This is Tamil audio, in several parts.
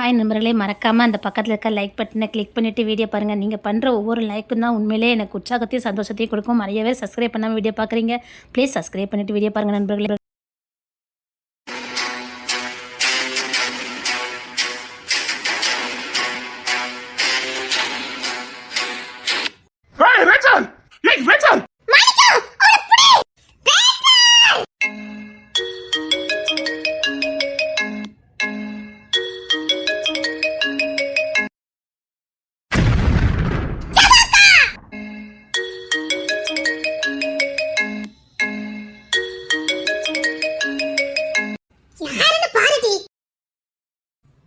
ஹாய் நண்பர்களே, மறக்காமல் அந்த பக்கத்தில் இருக்க லைக் பட்டனை கிளிக் பண்ணிவிட்டு வீடியோ பாருங்கள். நீங்கள் பண்ணுற ஒவ்வொரு லைக்கும் தான் உண்மையிலே எனக்கு உற்சாகத்தையும் சந்தோஷத்தையும் கொடுக்கும். நிறைய பேர் சப்ஸ்கிரைப் பண்ணாமல் வீடியோ பார்க்குறீங்க. ப்ளீஸ் சப்ஸ்கிரைப் பண்ணிவிட்டு வீடியோ பாருங்கள் நண்பர்களே.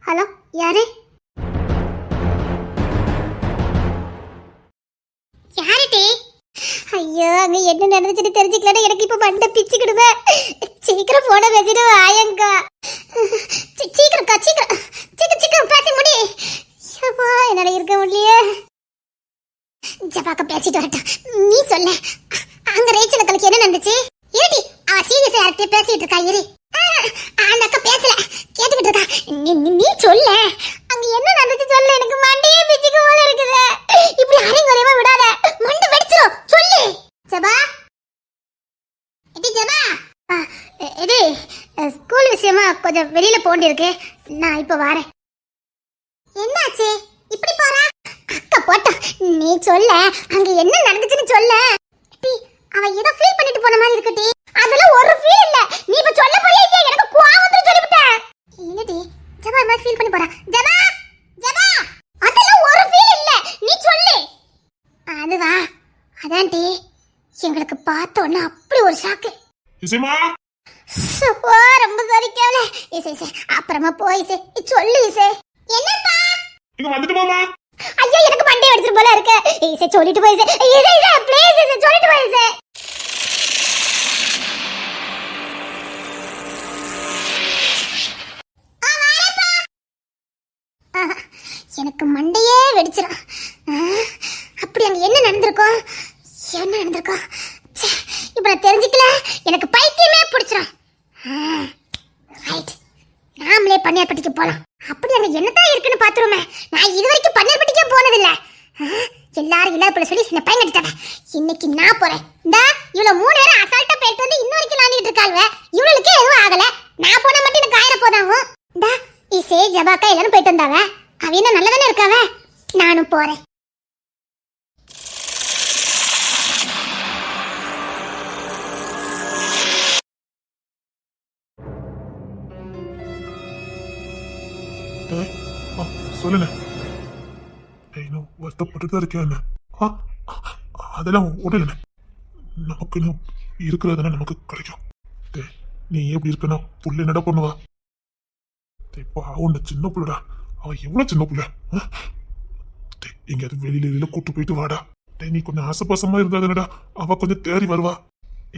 ஹலோ, யாரு? யாருடி? ஐயோ, அங்க என்ன நடந்துச்சுன்னு தெரிஞ்சுக்கலன்னா எனக்கு இப்ப மண்டை பிச்சுக்கிடுவே. சீக்கிரம் போன பேசிட்டு வாயங்கா. சீக்கிரம்க்கா, சீக்கிரம் சீக்கிரம் சீக்கிரம் பேசி முடி. என்னால இருக்க முடியலையே. ஜபாக்க பேசிட்டு வரட்டும். நீ சொல்ல, அங்க ரேச்சலுக்கு என்ன நடந்துச்சு? ஏடி, அவ சீரியஸா யார்கிட்ட பேசிட்டு இருக்கா? இரு. அந்த அக்கா பேசல, கேட்டுக்கிட்டு இருக்கா. நீ சொல்ல, அங்க என்ன நடந்துச்சு சொல்ல. எனக்கு மண்டையே பிச்சுக்கு போல இருக்குது. இப்படி அரைங்க வரையமா விடாத, மண்டை வெடிச்சிரும். சொல்லு ஜபா. எடி ஜபா, எடி ஸ்கூல் விஷயமா கொஞ்சம் வெளியில போண்டி இருக்கு. நான் இப்ப வரேன். என்னாச்சு இப்படி போறா? அக்கா போட்டா, நீ சொல்ல, அங்க என்ன நடந்துச்சுன்னு சொல்ல. அவ ஏதோ ஃபீல் பண்ணிட்டு போன மாதிரி இருக்குடி. அதெல்லாம் ஒரு ஃபீல் இல்ல. நீ இப்ப சொல்ல போறியா இல்லையா? எனக்கு கோவம் வந்து சொல்லிவிட்டேன். இல்லடி, ஜபா மாதிரி ஃபீல் பண்ணி போறா. ஜபா ஜபா, அதெல்லாம் ஒரு ஃபீல் இல்ல. நீ சொல்லு. அதுவா, அதான்டி, எங்களுக்கு பார்த்த உடனே அப்படி ஒரு ஷாக்கு. இசைமா, ரொம்ப சரிக்கல. இசை இசை அப்புறமா போய் இசை சொல்லு. இசை என்னப்பா? இங்க வந்துட்டு போமா. ஐயோ, எனக்கு மண்டே அடிச்சிட்டு போல இருக்கு. இசை சொல்லிட்டு போய் இசை. இசை இசை ப்ளீஸ் இசை சொல்லிட்டு போய் இசை. எனக்கு மண்டையே வெடிச்சிடும். அப்படி அங்க என்ன நடந்திருக்கும்? என்ன நடந்திருக்கும்? இப்ப நான் தெரிஞ்சுக்கல, எனக்கு பைத்தியமே பிடிச்சிடும். ரைட், நாமளே பன்னீர்பட்டிக்கு போலாம். அப்படி அங்க என்னதான் இருக்குன்னு பாத்துருமே. நான் இது வரைக்கும் பன்னீர்பட்டிக்கே போனதில்லை. எல்லாரும் இல்லாத போல சொல்லி என்ன பையன் கட்டிட்டாங்க. இன்னைக்கு நான் போறேன். இந்தா இவ்வளவு 3 நேரம் அசால்ட்டா போயிட்டு வந்து இன்ன வரைக்கும் விளாண்டிட்டு இருக்காளுவ. இவளுக்கே எதுவும் ஆகல. நான் போனா மட்டும் எனக்கு ஆயிர போதாகும். இந்தா இசே ஜபாக்கா எல்லாரும் போயிட்டு வந்தாவ. அவ என்ன நல்லதானே இருக்காவ. நானும் போறேன். சொல்லுங்க. வருத்தப்பட்டு தான் இருக்கேன். அதெல்லாம் உடல, நமக்கு இருக்கிறதுனா நமக்கு கிடைக்கும். நீ எப்படி இருக்கனா? புள்ள என்னடா பண்ணுவா? உன்ன சின்ன புள்ளடா. அவ எவ்வளவு சின்ன புள்ள. எங்கேயாவது வெளியில கூட்டு போயிட்டு வாடா. நீ கொஞ்சம் ஆசபாசமா இருந்தாதுனடா, அவ கொஞ்சம் தேறி வருவா.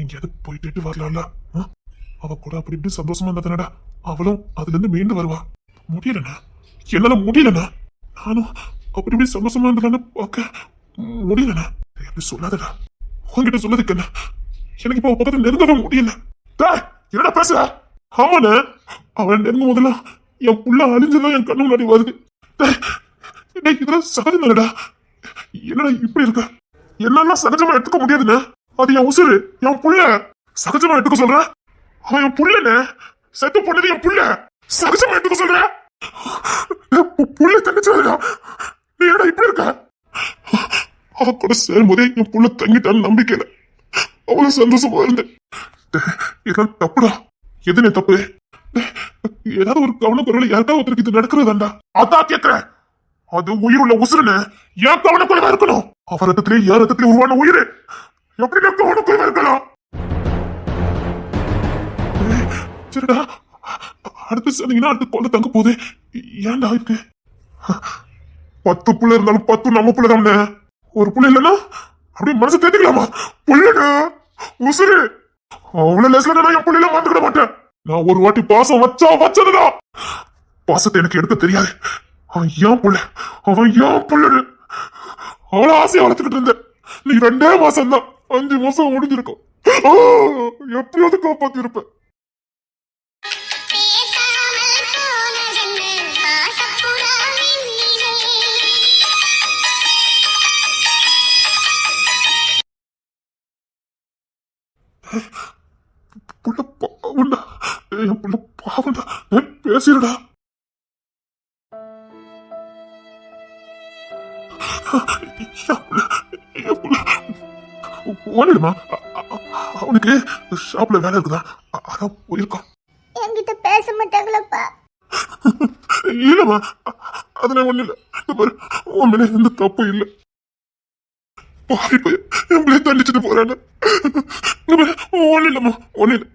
எங்கேயாவது போயிட்டு வரலாம்ல. அவ கூட அப்படி இப்படி சந்தோஷமா இருந்தாதானடா அவளும் அதுல இருந்து மீண்டு வருவா. முடியலண்ணா, என்னால முடியலண்ணா. நானும் அப்படி இப்படி சந்தோஷமா இருந்தான்னு பார்க்க முடியலண்ணா. எப்படி சொல்லாதடா, உங்ககிட்ட சொல்லதுக்கு என்ன? எனக்கு இப்ப பக்கத்துல நெருங்கவே முடியல. என்னடா பேசுற? ஆமாண்ண, அவன் நெருங்கும் போதெல்லாம் என் புள்ள அழிஞ்சதான் என் கண்ணு முன்னாடி வருது. இதெல்லாம் சகஜம் தானடா. என்னடா இப்படி இருக்க? என்னெல்லாம் சகஜமா எடுத்துக்க முடியாதுண்ணே. அது என் உசுறு, என் புள்ள. சகஜமா எடுத்துக்க சொல்ற? அவன் என் புள்ளண்ணே. செத்து பொண்ணது என் புள்ள. சகஜமா எடுத்துக்க சொல்ற? புள்ள தங்கச்சா? நீ என்னடா இப்படி இருக்க? அவ கூட சேரும்போதே என் புள்ள தங்கிட்டான்னு நம்பிக்கையில அவ்வளவு சந்தோஷமா இருந்தேன். இதெல்லாம் தப்புடா. எதுனே தப்பு? ஏதாவது ஒரு கவனக்குறையில யாருக்கா ஒருத்தருக்கு இது நடக்கிறதாண்டா. அதான் கேட்கிறேன். அது உயிர் உள்ள உசுருன்னு ஏன் கவனக்குறைவா இருக்கணும்? அவ ரத்தத்திலே யார் ரத்தத்திலே உருவான உயிர் எப்படி கவனக்குறைவா இருக்கலாம்? சரிடா, அடுத்து சொன்னீங்கன்னா அடுத்து கொண்டு தங்க போகுது. ஏன்டா இருக்கு? 10 புள்ள இருந்தாலும் 10 நம்ம புள்ளதான். ஒரு புள்ள இல்லைன்னா அப்படியே மனசு தேத்திக்கலாமா? புள்ளடா உசுரு. அவ்வளவு லேஸ்ல நான் என் புள்ளையில மாந்துக்கிட மாட்டேன். நான் ஒரு வாட்டி பாசம் வச்சதுடா. பாசத்தை எனக்கு எடுக்க தெரியாது. அவன் ஏன் புள்ள, அவன் ஏன் புள்ளடு. அவ்வளவு ஆசையை வளர்த்துக்கிட்டு இருந்தேன். நீ 2 மாசம் தான், 5 மாசம் முடிஞ்சிருக்கும். எப்படியாவது காப்பாத்தி இருப்பேன். புள்ள பாவண்டா. என் புள்ள பாவண்டா. பேசிடுடா. ஓடிடுமா. அவனுக்கு ஷாப்ல வேலை இருக்குதா, அதான் போயிருக்கான். என்கிட்ட பேச மாட்டாங்களப்பா. இல்லம்மா, அதுல ஒண்ணு இல்ல. பாரு, உன் மேல எந்த தப்பு இல்ல. பாவி பையன் என் பிள்ளைய தண்டிச்சுட்டு போறானு. ஒண்ணு இல்லம்மா, ஒண்ணு இல்ல.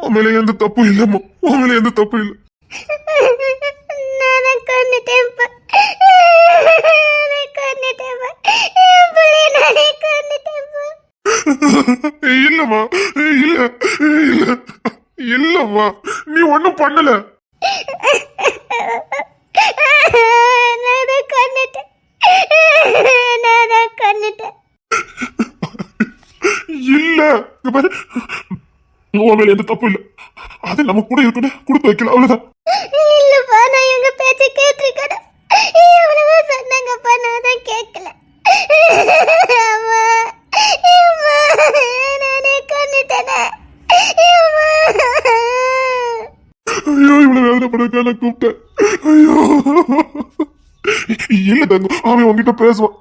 உன் மேல எந்த தப்பு இல்லம்மா, உன் மேல எந்த தப்பு இல்ல. நான் கொன்னுட்டேன்ப்பா. இல்லம்மா, இல்ல இல்ல இல்லம்மா, நீ ஒண்ணும் பண்ணல. இல்ல, பாரு, உன் மேல எந்த தப்பு இல்ல. அது நம்ம கூட இருக்கணும், கொடுத்து வைக்கல, அவ்வளவுதான். இல்லப்பா, நான் இவங்க பேச்ச கேட்டிருக்கேன். எவ்வளவோ சொன்னாங்கப்பா, நான் தான் கேட்கல. நானே கொன்னுட்டேனே. ஐயோ, இவ்வளவு வேதனைப்படாத நான் கூப்பிட்டேன். ஐயோ இல்ல தங்கம், அவன் உங்ககிட்ட பேசுவான்,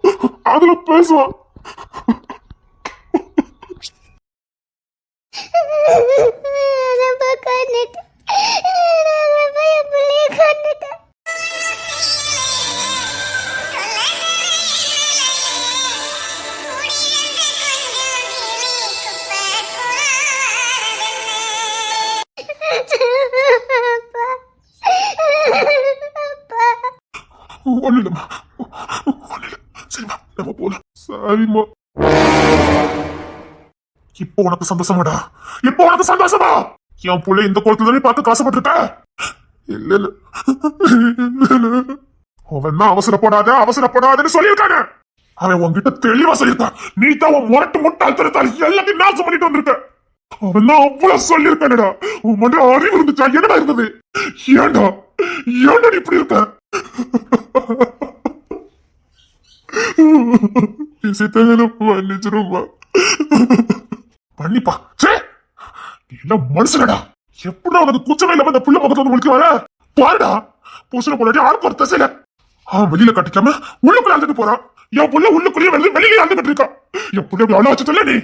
அதுல பேசுவான். ஒண்ணு இல்லம்மா, ஒண்ணு இல்ல. சரிம்மா, நம்ம போலாம். சரிம்மா. இப்போ உனக்கு சந்தோஷமாடா? இப்போ உனக்கு சந்தோஷமா? என் புள்ள இந்த கோலத்துல நீ பார்த்து காசப்பட்டிருக்க? இல்ல இல்ல, அவன் தான் அவசரப்படாதுன்னு சொல்லியிருக்கானே. அவன் உன்கிட்ட தெளிவா சொல்லியிருக்கான். நீ தான் உன் முட்டாள் தரத்தால் எல்லாத்தையும் நாசம் பண்ணிட்டு வந்திருக்க. அவன் தான் அவ்வளவு சொல்லியிருக்கானடா. உன் மண்ட அறிவு இருந்துச்சா? என்னடா இருந்தது? ஏண்டா நீ இப்படி இருக்க? மன்னிச்சிருமா. பண்ணிப்பா. எல்லாம் மனுஷனடா. எப்படா உனக்கு குச்சமே இல்லாம இந்த புள்ள பக்கத்துல வந்து முடிக்க வர? பாருடா, பூசண பொண்ணாட்டி ஆளுக்கு ஒரு தசையில அவன் வெளியில கட்டிக்காம உள்ளுக்குள்ள அழுதுட்டு போறான். என் புள்ள உள்ளுக்குள்ளேயே வந்து வெளியில அழுதுட்டு இருக்கான். என் புள்ள அப்படி அவ்வளவு வச்சு நீ.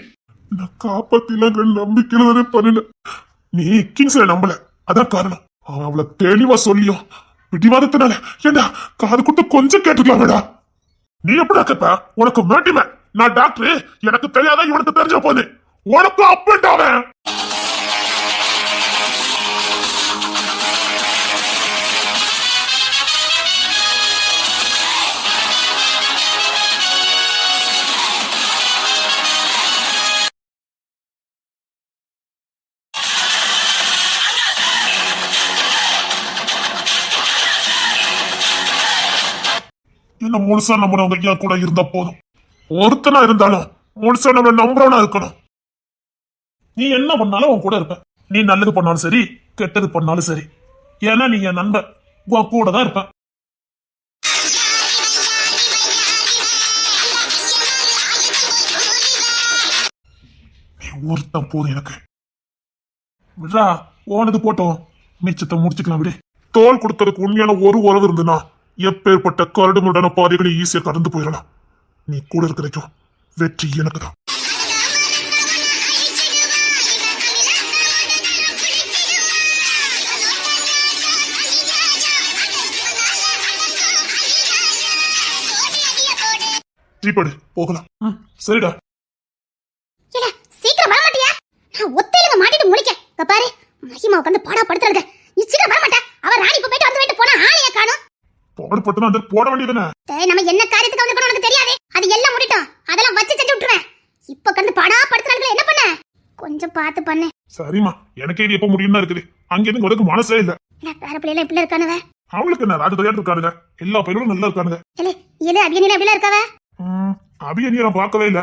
நான் காப்பாத்தின நம்பிக்கையில தானே பண்ணல. நீ கிங்ஸ்ல நம்பல, அதான் காரணம். அவன் அவளை தெளிவா சொல்லியும் பிடிவாதத்தினால ஏண்டா காது கொடுத்து கொஞ்சம் கேட்டுக்கலாமேடா. நீ எப்படா கேப்ப? உனக்கு மேட்டிமே. நான் டாக்டர், எனக்கு தெரியாத இவனுக்கு தெரிஞ்ச போது உனக்கு அப்பண்டாவன். என்ன முழுசா நம்புறவங்க ஐயா கூட இருந்தா போதும். ஒருத்தனா இருந்தாலும் முழுசா நம்ம நம்புறவனா இருக்கணும். நீ என்ன பண்ணாலும் உன் கூட இருப்ப. நீ நல்லது பண்ணாலும் சரி, கெட்டது பண்ணாலும் சரி. ஏன்னா நீ என் நண்பன், உன் கூட தான் இருப்ப. நீ ஒருத்தன் போதும் எனக்கு. விட்றா, ஓனது போட்டோம், மிச்சத்தை முடிச்சுக்கலாம் விடு. தோல் கொடுத்ததுக்கு உண்மையான ஒரு உறவு இருந்துன்னா எப்பேற்பட்ட கரடு முரடான பாதைகளை ஈஸியா கடந்து போயிடலாம். நீ கூட இருக்கிறதுக்கும் வெற்றி எனக்கு தான். ஜீப்பாடு போகலாம். சரிடா. சீக்கிரம் வர மாட்டியா? நான் ஒத்தையில மாட்டிட்டு முடிக்க பாரு. மகிமா உட்காந்து பாடா படுத்துறது. நீ சீக்கிரம் வர மாட்டா? அவ ராணி இப்ப போயிட்டு வந்து போயிட்டு போனா ஆளைய காணோம். பாடுபட்டு அந்த போட வேண்டியதுனே. நம்ம என்ன காரியத்துக்கு வந்து உனக்கு தெரியாது. அது எல்லாம் முடிட்டோம், அதெல்லாம் வச்சு செஞ்சு விட்டுருவேன். இப்ப கண்டு பாடா படுத்துறாங்களே, என்ன பண்ண? கொஞ்சம் பார்த்து பண்ணு. சரிம்மா, எனக்கே இது எப்ப முடியும்னு இருக்குது. அங்க இருந்து உனக்கு மனசே இல்ல. வேற பிள்ளைல இப்படி இருக்கானுவ. அவங்களுக்கு என்ன ராஜ தயார் இருக்கானுங்க. எல்லா பையனும் நல்லா இருக்கானுங்க. இல்ல அபியனில எப்படி இருக்காவ? அபியனிய நான் பார்க்கவே இல்ல.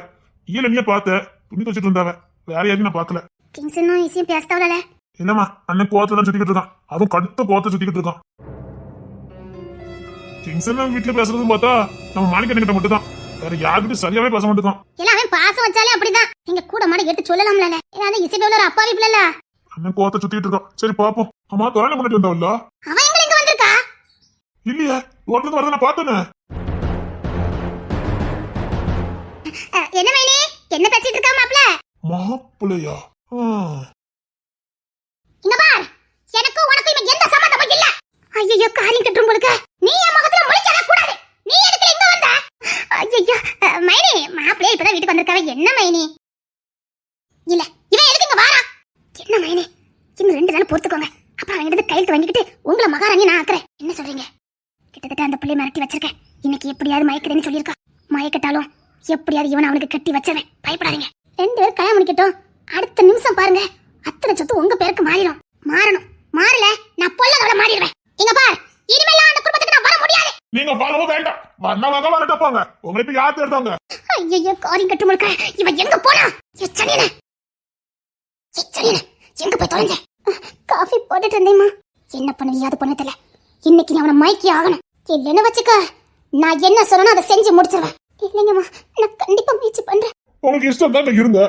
இயலனிய பார்த்த துணி வச்சிட்டு இருந்தாவ. வேற யாரையும் நான் பார்க்கல. கிங்ஸ் இன்னும் ஈஸியா பேசத்தவளல. இல்லம்மா, அண்ணன் கோவத்துல தான் சுத்திக்கிட்டு இருக்கான். அதுவும் கடுத்த கோவத்தை சுத்திக்கிட்டு இருக்கான். கிங்ஸ் வீட்டுல பேசுறதுன்னு பார்த்தா நம்ம மாணிக்கண்ணன் கிட்ட மட்டும் தான். வேற யாருக்கிட்ட சரியாவே பேச மாட்டேங்கான். எல்லாம் அவன் பாசம் வச்சாலே அப்படிதான். நீங்க கூட மாட எடுத்து சொல்லலாம்ல. ஏன்னா இசையோட ஒரு அப்பாவி பிள்ளல. அண்ணன் கோவத்தை சுத்திட்டு இருக்கான். சரி பாப்போம். அம்மா தொழில பண்ணிட்டு வந்தாவல்ல? அவன் எங்க இங்க வந்திருக்கா? இல்லையே, ரோட்ல வரத நான் பார்த்தேனே. என்ன மைனி, என்ன பேசிட்டு இருக்கா மாப்ள? மாப்பிள்ளையா? இங்க பார், எனக்கு உனக்கு இங்க எந்த சம்பந்தமும் இல்ல. ஐயோ காரியம் கட்டும் போலுக்க. நீ என் முகத்துல முழிக்கவே கூடாது. நீ எதுக்கு இங்க வந்த? ஐயோ மைனி, மாப்ள இப்பதான் வீட்டுக்கு வந்திருக்காவே. என்ன மைனி? இல்ல, இவன் எதுக்கு இங்க வாரா? என்ன மைனி, இன்னும் 2 நாள் பொறுத்துக்கோங்க. அப்புறம் அவன் கிட்ட கையெழுத்து வாங்கிக்கிட்டு உங்களை மகாராணி நான் ஆக்குறேன். என்ன சொல்றீங்க? கிட்டத்தட்ட அந்த பிள்ளைய மிரட்டி வச்சிருக்கேன். இன்னைக்கு எப்படியாவது மயக்கிறேன்னு சொல்லியிருக்கா. மயக்கட்டாலும் எப்படியாவது இவன் அவனுக்கு கட்டி வச்சவன். பயப்படாதீங்க. 2 பேரும் கல்யாணம் முடிக்கட்டும். அடுத்த நிமிஷம் பாருங்க, அத்தனை சொத்து உங்க பேருக்கு மாறிடும். மாறணும். மாறல நான் பொல்லதோட மாறிடுவேன். இங்க பார், இனிமேல் அந்த குடும்பத்துக்கு நான் வர முடியாது. நீங்க வரவும் வேண்டாம். வந்தவங்க வரட்ட போங்க. உங்களை இப்ப யார் தேடுறாங்க? ஐயோ காரியம் கட்டு முழுக்க. இவன் எங்க போனா? எச்சனினே எங்க போய் தொலைஞ்ச? காஃபி போட்டுட்டு இருந்தேம்மா. என்ன பண்ணுவியா? அது பண்ண தெரியல. இன்னைக்கு நீ அவனை மயக்கி ஆகணும். இல்லைன்னு வச்சுக்க, நான் என்ன சொல்லணும் அதை செஞ்சு முடிச்சிருவேன். இல்லைங்கம்மா, நான் கண்டிப்பா முயற்சி பண்றேன். உங்களுக்கு இஷ்டம் தான் இருங்க.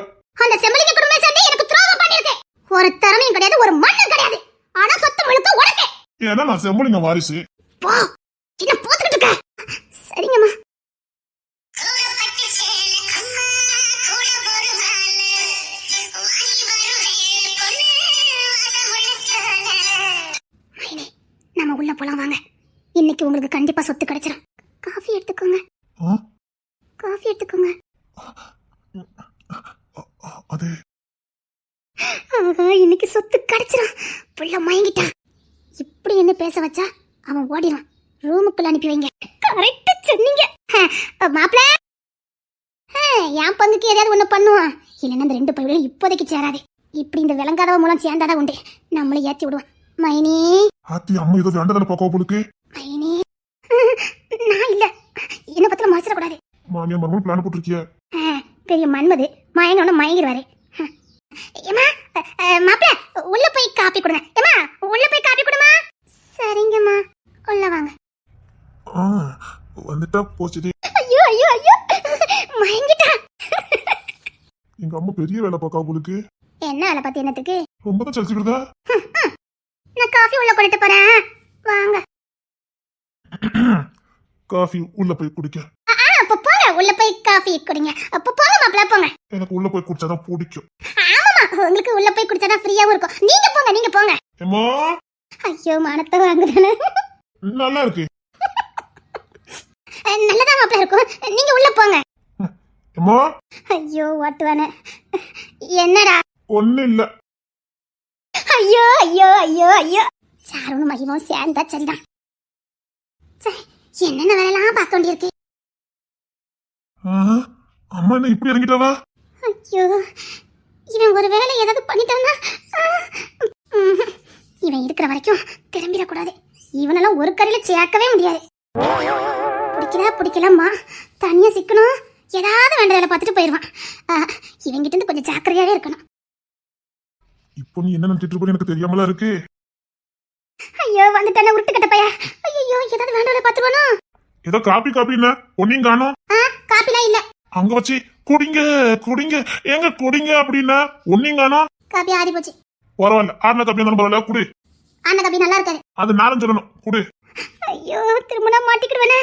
அந்த செம்மலிங்க குடும்பம் சேர்ந்து எனக்கு துரோகம் பண்ணிருக்கு. ஒரு திறமையும் கிடையாது, ஒரு மண்ணும் கிடையாது. ஆனா சொத்து முழுக்க உனக்கு. ஏன்னா நான் செம்பலிங்க வாரிசு. போ, என்ன போத்துக்கிட்டு இருக்க? சரிங்கம்மா. நம்ம உள்ள போலாம் வாங்க. இன்னைக்கு உங்களுக்கு கண்டிப்பா சொத்து கிடைச்சிடும். காஃபி எடுத்துக்கோங்க. காஃபி எடுத்துக்கோங்க. அது ஆஹா, இன்னைக்கு சொத்து கிடைச்சிடும். புள்ள மயங்கிட்டான். இப்படி என்ன பேச வச்சா அவன் ஓடிடுவான். ரூமுக்குள்ள அனுப்பி வைங்க. கரெக்டா சொன்னீங்க மாப்ள. என் பங்குக்கு ஏதாவது ஒண்ணு பண்ணுவான். இல்லைன்னா இந்த 2 பையனும் இப்போதைக்கு சேராது. இப்படி இந்த விளங்காதவ மூலம் சேர்ந்தாதான் உண்டு. நம்மளை ஏத்தி விடுவான். மைனி, ஆத்தி அம்மா ஏதோ வேண்டதான பாக்கோ போலுக்கு. மைனி, நான் இல்ல. என்ன பத்தில மாசிட கூடாது. மாமியா மர்மம் பிளான் போட்டுருக்கிய. பெரிய மன்மது மயங்கணும் மயங்கிடுவாரு. ஏமா மாப்ள, உள்ள போய் காப்பி கொடுங்க. ஏமா, உள்ள போய் காப்பி கொடுமா. சரிங்கம்மா, உள்ள வாங்க. வந்துட்டா போச்சுது. ஐயோ ஐயோ ஐயோ, மயங்கிட்டா. எங்க அம்மா பெரிய வேலை பாக்கா போலுக்கு. என்ன வேலை பார்த்து என்னத்துக்கு? ரொம்ப தான் சலிச்சுக்கிறதா. நான் காஃபி உள்ள கொண்டுட்டு போறேன், வாங்க. காஃபி உள்ள போய் குடிக்க. அப்ப போங்க, உள்ள போய் காஃபி குடிங்க. அப்ப போங்க மாப்ள, போங்க. எனக்கு உள்ள போய் குடிச்சாதான் பிடிக்கும். ஆமாமா, உங்களுக்கு உள்ள போய் குடிச்சாதான் ஃப்ரீயாவும் இருக்கும். நீங்க போங்க, நீங்க போங்க. அம்மா, ஐயோ மானத்தை வாங்குதானே. நல்லா இருக்கு. நல்லதா மாப்ள இருக்கும். நீங்க உள்ள போங்க. அம்மா, ஐயோ ஓட்டுவானே. என்னடா? ஒண்ணு இல்ல. ஐயோ ஐயோ ஐயோ ஐயோ, சாருன்னு மகிமும் சேர்ந்தா சரிதான். என்னென்ன வேலையெல்லாம் பார்க்க வேண்டியிருக்கு. அம்மா என்ன இப்படி இறங்கிட்டாவா? ஐயோ, இவன் ஒரு வேலை ஏதாவது பண்ணிட்டான்னா இவன் இருக்கிற வரைக்கும் திரும்பிடக்கூடாது. இவனெல்லாம் ஒரு கரையில சேர்க்கவே முடியாது. பிடிக்கலாமா, தனியா சிக்கணும். ஏதாவது வேண்ட வேலை பார்த்துட்டு போயிடுவான். இவங்கிட்ட இருந்து கொஞ்சம் ஜாக்கிரதையாவே இருக்கணும். இப்போ நீ என்ன நினைச்சிட்டு இருப்ப எனக்கு தெரியாமலா இருக்கு. ஐயோ வந்துட்டானே உருட்டுக்கட்ட பையா. ஐயோ, ஏதாவது வேண்ட வேலை பார்த்துருவானோ. ஏதோ காப்பி காப்பின்னு ஒன்னையும் காணோம். காப்பிலாம் இல்ல. அங்க வச்சு குடிங்க குடிங்க எங்க குடிங்க அப்படின்னா ஒன்னையும் காணோம். காப்பி ஆறி போச்சு. பரவாயில்ல, ஆறுன காப்பி இருந்தாலும் பரவாயில்ல, குடு. ஆனா காப்பி நல்லா இருக்காது. அது நானும் சொல்லணும், குடு. ஐயோ, திரும்ப நான் மாட்டிக்கிடுவேனே.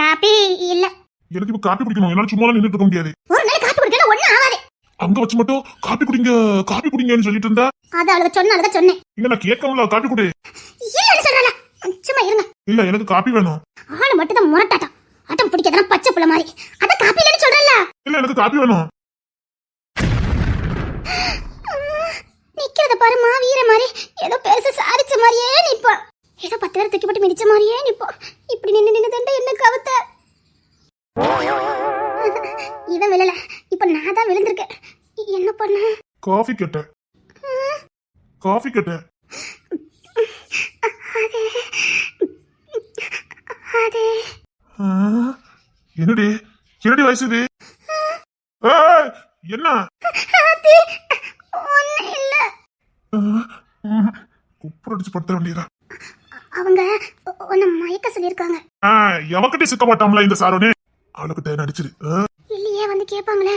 காப்பி இல்ல. எனக்கு இப்ப காப்பி குடிக்கணும். என்னால சும்மா நின்றுட்டு இருக்க முடியாது. ஒரு நாள் காப்பி குடிக்கல ஒண்ணும் ஆகாது. அங்க வச்சு மட்டும் காப்பி குடிங்கன்னு சொல்லிட்டு இருந்தா. அது அவளுக்கு சொன்னேன். இல்ல நான் கேட்கல, காப்பி குடு. இல்லன்னு சொல்றல, சும்மா இருங்க. இல்ல எனக்கு காப்பி வேணும். ஆளு மட்டும் தான் முரட்டாட்டம். அட்டம் பிடிக்காதனா பச்சை புள்ள மாதிரி. அத காப்பி இல்லன்னு சொல்றல. இல்ல எனக்கு காப்பி வேணும். நிக்கிறத பாரு, வீர மாதிரி ஏதோ பெருசு சாதிச்ச மாதிரியே நிப்பா. ஏதோ 10 பேர் தூக்கி போட்டு மிதிச்ச மாதிரியே நிப்பா. இப்படி நின்னு தண்டை என்ன கவுத்த. இவன் விழல, இப்ப நான் தான் விழுந்திருக்கேன். என்ன பண்ண? காஃபி கேட்டேன். என்னடி வயசு இது? என்ன குப்புற அடிச்சு படுத்த வேண்டியதா? அவங்க உன்னை மயக்க சொல்லியிருக்காங்க. எவக்கிட்ட சிக்க மாட்டாம்ல இந்த சாரோனே. அவளுக்கிட்ட நடிச்சிரு. இல்லையே வந்து கேட்பாங்களே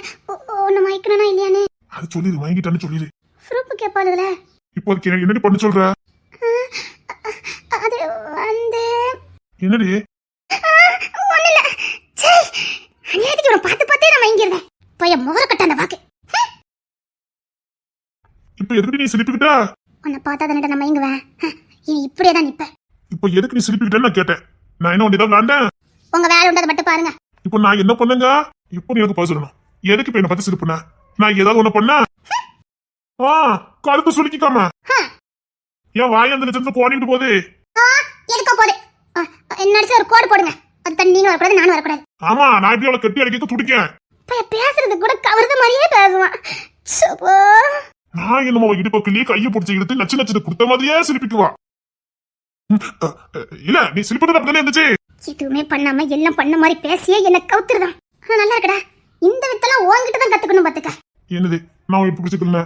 ஒன்னு மயக்கணும்னா இல்லையானே. அது சொல்லிடு, வாங்கிட்டான்னு சொல்லிடு. ப்ரூஃப் கேட்பாளுங்களே. இப்போ அதுக்கு என்னடி பண்ண சொல்ற? அது வந்து என்னடி? ஒண்ணு இல்ல. சரி அநியாயத்துக்கு இவனை பார்த்து பார்த்தே நான் மயங்கிருந்தேன். போய் மோர கட்ட அந்த வாக்கு. இப்போ எதுக்கு நீ சிரிப்பிக்கிட்ட? உன்னை பார்த்தா தானே நான் மயங்குவேன். இனி இப்படியே தான் நிப்பேன். இப்போ எதுக்கு நீ சிரிப்பிக்கிட்டேன்னு நான் கேட்டேன். நான் என்ன ஒன்று ஏதாவது விளாண்டேன்? உங்க வேலை உண்டதை மட்டும் பாருங்க. இப்போ நான் என்ன பண்ணேங்க? இப்போ நீ எனக்கு பதில் சொல்லணும். எதுக்கு இப்ப என்ன பத்தி சிரிப்புன? நான் ஏதாவது ஒண்ணு பண்ண? கழுத்து சுருக்கிக்காம ஏன் வாய் அந்த லட்சத்துல கோணிட்டு போகுது? எதுக்கோ போகுது. நடிச்சு ஒரு கோடு போடுங்க. அது தண்ணி நீங்க வரக்கூடாது, நானும் வரக்கூடாது. ஆமா, நான் இப்படி அவளை கட்டி அடிக்க துடிக்கேன். பேசுறது கூட கவர்ந்த மாதிரியே பேசுவான். நான் என்னமோ இடுப்பக்கிலேயே கையை பிடிச்சி எடுத்து நச்சு நச்சு கொடுத்த மாதிரியே சிரிப்பிக்குவா. இல்ல நீ சிரிப்பது அப்படிதானே இருந்துச்சு. எதுவுமே பண்ணாம எல்லாம் பண்ண மாதிரி பேசியே என்ன கவுத்துருதான். நல்லா இருக்கடா. இந்த வித்தெல்லாம் உன்கிட்ட தான் கத்துக்கணும் பாத்துக்க. என்னது நான் இப்ப பிடிச்சிக்கல?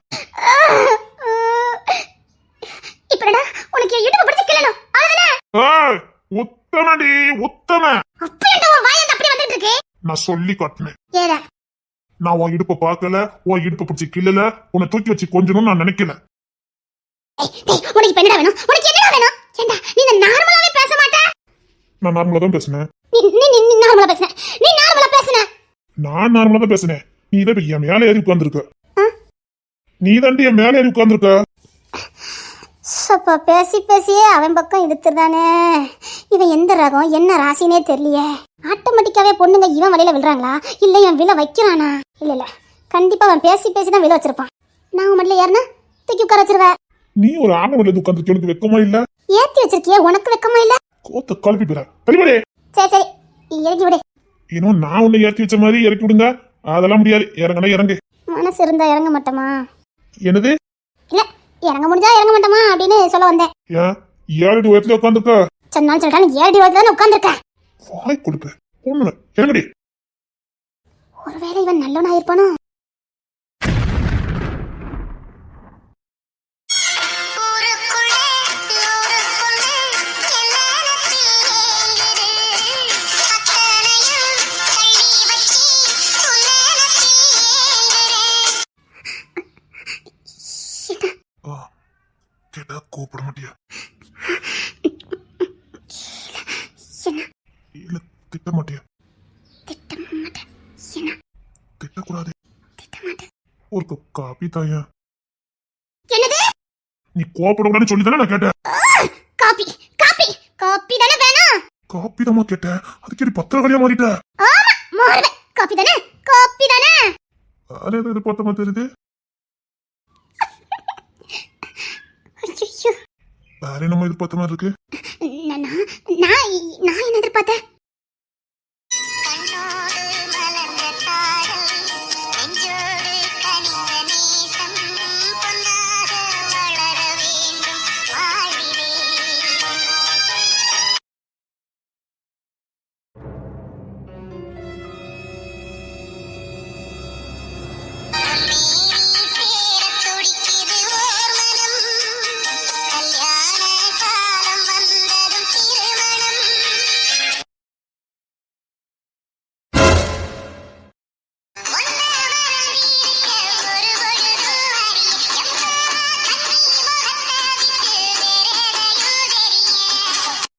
இப்படா உனக்கு இடுப்பு பிடிச்சு கிள்ளணும் அவ்வளவுதானே. உத்தமடி உத்தம. அப்படியே உன் வாய் அந்த அப்படியே வந்துட்டு இருக்கு. நான் சொல்லி காட்டினேன். ஏடா நான் உன் இடுப்ப பார்க்கல, உன் இடுப்ப பிடிச்சி கிள்ளல, உன்னை தூக்கி வச்சு கொஞ்சணும் நான் நினைக்கல. உனக்கு இப்ப என்னடா வேணும்? உனக்கு என்னடா வேணும்? ஏண்டா நீ நார்மலாவே பேச மாட்ட? நான் நார்மலா தான் பேசுனேன். நீ நார்மலா பேசுன. நீ நார்மலா பேசுன. நான் நார்மலா தான் பேசுனேன். நீ தான் என் மேல ஏறி உட்கார்ந்துருக்க. நீ தாண்டி என் மேல ஏறி உட்கார்ந்துருக்க. சப்பா பேசி பேசியே அவன் பக்கம் இழுத்துதானே. இவன் எந்த ரகம் என்ன ராசினே தெரியலையே. ஆட்டோமேட்டிக்காவே பொண்ணுங்க இவன் வழியில விழுறாங்களா இல்ல இவன் விழ வைக்கிறானா? இல்ல கண்டிப்பா அவன் பேசி பேசி தான் விழ வச்சிருப்பான். நான் மட்டும் யாருன்னா தூக்கி உட்கார வச்சிருவேன். நீ ஒரு ஆணை உட்கார்ந்து உனக்கு வெக்கமா இல்ல? ஏத்தி வச்சிருக்கிய உனக்கு வெக்கமா இல்ல? கோத்த கழுப்பி போற கழிவடே. சரி இறக்கி விடு. இன்னும் நான் உன்னை ஏற்றி வச்ச மாதிரி இறக்கி விடுங்க. அதெல்லாம் முடியாது. இறங்கனா இறங்கு. மனசு இருந்தா இறங்க மாட்டோமா? என்னது? இல்ல இறங்க முடிஞ்சா இறங்க மாட்டோமா அப்படின்னு சொல்ல வந்தேன். ஏன் 7 அடி உயரத்துல உட்காந்துருக்க? சொன்னாலும் சொல்றான் 7 அடி உயரத்துல உட்காந்துருக்க. வாய் கொடுப்பேன் பொண்ணு இறங்கடி. ஒருவேளை இவன் நல்லவனா இருப்பானோ? கேட்டா கூப்பிட மாட்டியா? இல்ல திட்ட மாட்டியா? திட்டக்கூடாது. ஒரு கப் காபி தாயா. நீ கோப்படக்கூடாதுன்னு சொல்லி தானே நான் கேட்டேன். காபி காபி காபி தானே வேணும். காபி தான் கேட்டேன். அதுக்கு பத்திரக்காளியா மாறிட்ட. ஆமா மாறுவேன். காபி தானே காபி தானே. அது எது பார்த்த மாதிரி தெரியுது. ஐயோ வேற என்னமோ எதிர்பார்த்த மாதிரி இருக்கு. நான் என்ன எதிர்பார்த்தேன்?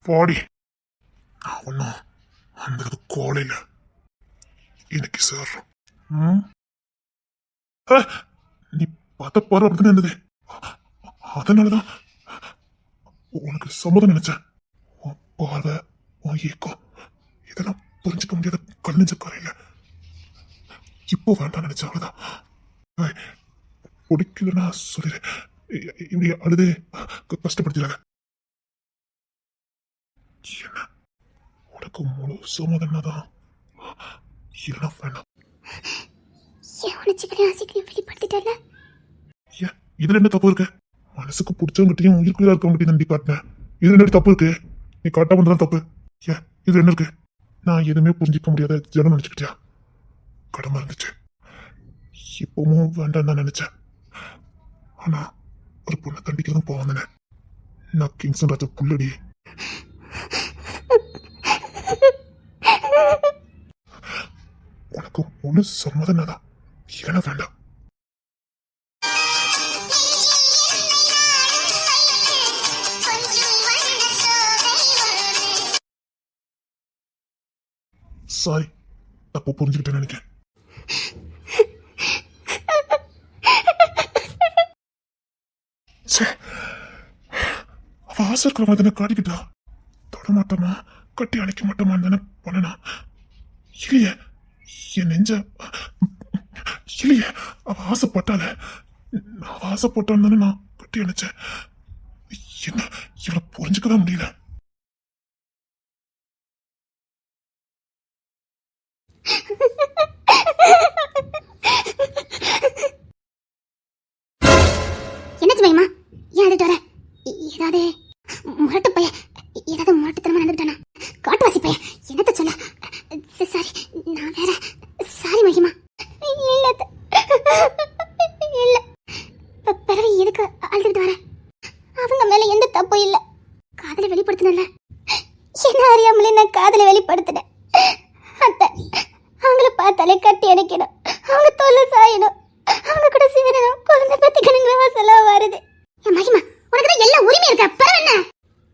பாடி நான் ஒன்னும் அந்த கோலையில இன்னைக்கு சார் நீ பார்த்த பாரு அப்படிதான் இருந்தது. அதனாலதான் உனக்கு சம்மதம் நினைச்சேன். உன் பார்வை உன் ஏக்கம் இதெல்லாம் புரிஞ்சுக்க முடியாத கல்லிஞ்ச கரையில இப்போ வேண்டாம் நினைச்சேன். அவ்வளவுதான். பிடிக்கலன்னா சொல்லிடு. இப்படி அழுது கஷ்டப்படுத்திடாத. என்ன உனக்கு முழு சம்மதம் தான் இல்லைன்னா வேண்டாம். வெளிப்படுத்திட்டல. ஏன் இதுல என்ன தப்பு இருக்கு? மனசுக்கு பிடிச்சவங்கிட்டையும் உயிருக்குள்ளா இருக்கவங்கிட்டையும் நம்பி காட்டினேன். இதுல என்ன தப்பு இருக்கு? நீ காட்ட பண்றதான் தப்பு. ஏன் இது என்ன இருக்கு? நான் எதுவுமே புரிஞ்சிக்க முடியாத ஜனம் நினைச்சுக்கிட்டியா? கடமை இருந்துச்சு. இப்பவும் வேண்டாம் தான் நினைச்சேன். ஆனா ஒரு பொண்ணை தண்டிக்கிறதும் போவாங்க. நான் கிங்ஸன் ராஜா புள்ளடி. எனக்கு ஒண்ணு சம்மதம் தான், இல்லைன்னா வேண்டாம். சாரி, தப்பு புரிஞ்சுக்கிட்டேன்னு நினைக்கிறேன். அவ ஆசை இருக்கிறவங்க தானே காட்டிக்கிட்டா, தொட மாட்டோமா கட்டி அணைக்க மாட்டோமான்னு தானே பண்ணனா. இல்லையே, என் நெஞ்ச இல்லையே, அவ ஆசைப்பட்டால, அவ ஆசைப்பட்டான்னு தானே நான் கட்டி அணைச்சேன். என்ன இவளை புரிஞ்சுக்கதான் முடியல. என்னாச்சு மைமா, ஏன் அழுட்டு வர? ஏதாவது முரட்டு பைய, ஏதாவது முரட்டுத்தனமா நடந்துட்டானா? காட்டுவாசி பைய, என்னத்த சொல்ல? சாரி, நான் வேற. சாரி மகிமா. இல்ல இல்ல, பிறகு எதுக்கு அழுதுகிட்டு வர? அவங்க மேல எந்த தப்பும் இல்ல. காதலை வெளிப்படுத்தினல, என்ன அறியாமலே நான் காதலை வெளிப்படுத்தினேன். அத்தை, அவங்கள பார்த்தாலே கட்டி அணைக்கணும், அவங்க தொல்லை சாயணும், அவங்க கூட சேரணும், குழந்தை பத்திக்கணுங்கிற செலவு வருது. என் மகிமா, உனக்கு தான் எல்லா உரிமை இருக்கா, பரவாயில்ல.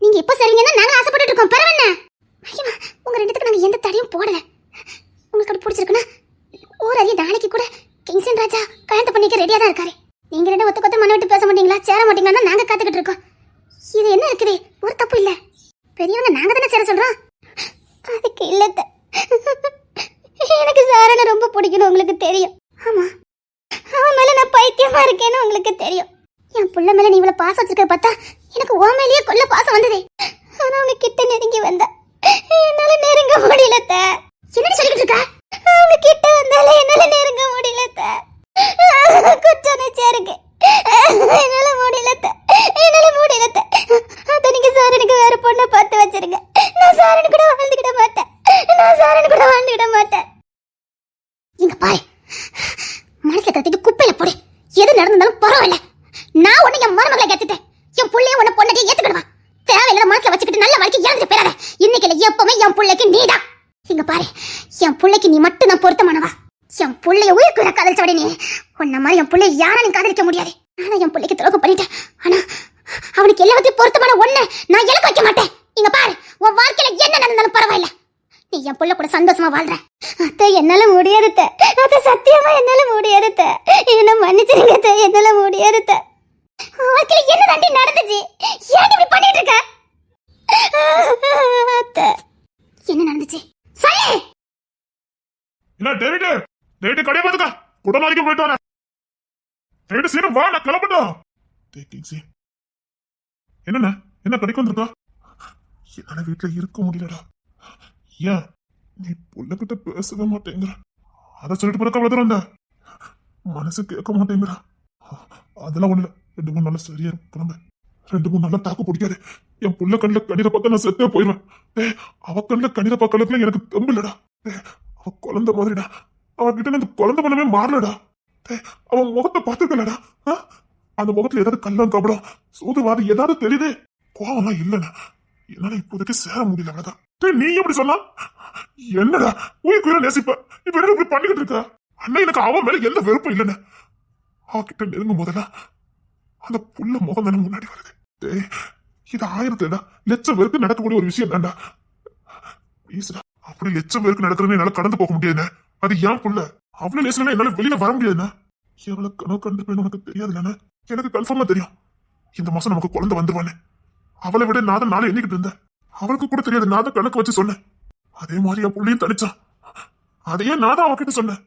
நீங்க எப்போ சரிங்கன்னா நாங்க ஆசைப்பட்டு இருக்கோம், பரவாயில்ல. மகிமா, உங்க ரெண்டுத்துக்கு நாங்க எந்த தடையும் போடல. உங்களுக்கு அது பிடிச்சிருக்குன்னா ஊர் அறிய நாளைக்கு கூட கிங்சன் ராஜா கல்யாணத்தை பண்ணிக்க ரெடியா தான் இருக்காரு. நீங்க ரெண்டு ஒத்த கொத்த மன விட்டு பேச மாட்டீங்களா, சேர மாட்டீங்களா? நாங்க காத்துக்கிட்டு இருக்கோம். இது என்ன இருக்குது, ஒரு தப்பு இல்ல. பெரியவங்க நாங்க தானே சேர சொல்றோம். அதுக்கு இல்ல, எனக்கு சாரனை ரொம்ப பிடிக்கணும், உங்களுக்கு தெரியும். ஆமா, அவன் மேல நான் பைத்தியமா இருக்கேன்னு உங்களுக்கு தெரியும். என் புள்ள மேல நீ இவ்வளவு பாசம் வச்சிருக்க பார்த்தா எனக்கு உன் மேலேயே கொல்ல பாசம் வந்ததே. ஆனா அவங்க கிட்ட நெருங்கி வந்தா என்னால நெருங்க முடியல. என்னடி சொல்லிட்டு இருக்க? அவங்க கிட்ட வந்தாலே என்னால நெருங்க முடியல. குச்சானே சேருங்க, என்னால முடியல, என்னால முடியல. அத நீங்க சாரனுக்கு வேற பொண்ணை பார்த்து வச்சிருங்க. நான் சாரனு கூட வாழ்ந்துக்கிட மாட்டேன், நான் சாரனு கூட வாழ்ந்துக்கிட மாட்டேன். இங்க பாரு, மனசை கத்திட்டு குப்பையில போடு. எது நடந்தாலும் பரவாயில்ல. நான் உன்னை என் மருமகளை கேட்டுட்டேன், என் புள்ளைய உன்னை பொண்ணை ஏத்துக்கிடுவா. தேவையில்லாத மனசுல வச்சுக்கிட்டு நல்ல வாழ்க்கை இழந்துட்டு போயிடாத. இன்னைக்கு இல்ல எப்பவுமே என் புள்ளைக்கு நீதான். இங்க பாரு, என் புள்ளைக்கு நீ மட்டும் தான் பொருத்தமானவா. என் புள்ளைய உயிர்க்குற காதலிச்சவட நீ. உன்ன மாதிரி என் புள்ளைய யாரும் நீ காதலிக்க முடியாது. நான் என் புள்ளைக்கு துரோகம் பண்ணிட்டேன், ஆனா அவனுக்கு எல்லாத்தையும் பொருத்தமான ஒண்ணு நான் எனக்கு வைக்க மாட்டேன். இங்க பாரு, உன் வாழ்க்கையில என்ன நடந்தாலும் பரவாயில்ல, நீ என் புள்ள கூட சந்தோஷமா வாழ்ற. அத்தை, என்னால முடியாது. அத்தை, சத்தியமா என்னால முடியாது. என்ன மன்னிச்சிருங்க, என்னால முடியாது. வாழ்க்கையில என்ன தாண்டி நடந்துச்சு? ஏன் இப்படி பண்ணிட்டு இருக்க? அத்தை, என்ன நடந்துச்சு சரி? இல்ல டேவிட், டேவிட் கடையை பார்த்துக்க, குடநாளைக்கு போயிட்டு வரேன். டேவிட் சீக்கிரம் வா, நான் கிளம்பட்டும். என்னண்ணா, என்ன கடைக்கு வந்திருக்கா? என்னால வீட்டுல இருக்க முடியலடா. ஏன் நீ புள்ளகிட்ட பேசவே மாட்டேங்கிற? அதை சொல்லிட்டு பிறக்க அவ்வளவு வந்த மனசு கேட்க மாட்டேங்கிற. அதெல்லாம் ஒண்ணு இல்ல, 2-3 நாள் சரியா கிளம்பு. 2-3 நாளா தாக்கு பிடிக்காது. என் புள்ள கண்ணில கண்ணீரை பார்க்க நான் செத்தே போயிடுவேன். அவ கண்ணில கண்ணீரை பார்க்கறதுல எனக்கு தெம்பு இல்லடா. அவ குழந்தை மாதிரிடா, அவகிட்ட இந்த குழந்தை பண்ணவே மாறலடா. அவன் முகத்தை பார்த்துக்கலடா. அந்த முகத்துல ஏதாவது கள்ளம் கபடம் சூதுவாது ஏதாவது தெரியுது. கோவம்லாம் இல்லைண்ணா, என்னால இப்போதைக்கு சேர முடியல. அவ்வளவுதான். நீ எப்படி சொன்னா? என்னடா உயிர் நேசிப்ப, இப்ப என்ன இப்படி பண்ணிக்கிட்டு இருக்க? அண்ணா, எனக்கு அவன் மேல எந்த வெறுப்பும் இல்லைன்னு. அவகிட்ட நெருங்கும் போதெல்லாம் அந்த புள்ள முகம் தானே முன்னாடி வருது. இது 1000 லட்சம் பேருக்கு நடக்கக்கூடிய ஒரு விஷயம் தான்டா. ப்ளீஸ்டா, அப்படி லட்சம் பேருக்கு நடக்கிறதுன்னு என்னால கடந்து போக முடியாதுண்ணே. அது ஏன் புள்ள, அவ்வளவு நேசம் என்னால வெளியில வர முடியாதுண்ணா. எவ்வளவு கனவு கண்டுப்பேன்னு உனக்கு தெரியாதுல்லண்ணே. எனக்கு கன்ஃபார்மா தெரியும், இந்த மாசம் நமக்கு குழந்தை வந்துருவானே. அவளை விட நான் தான் நாளை எண்ணிக்கிட்டு இருந்தேன். அவளுக்கு கூட தெரியாது, நான் தான் கணக்கு வச்சு சொன்னேன். அதே மாதிரி என் புள்ளையும் தனிச்சான். அதையே நான் தான் அவகிட்ட சொன்னேன்.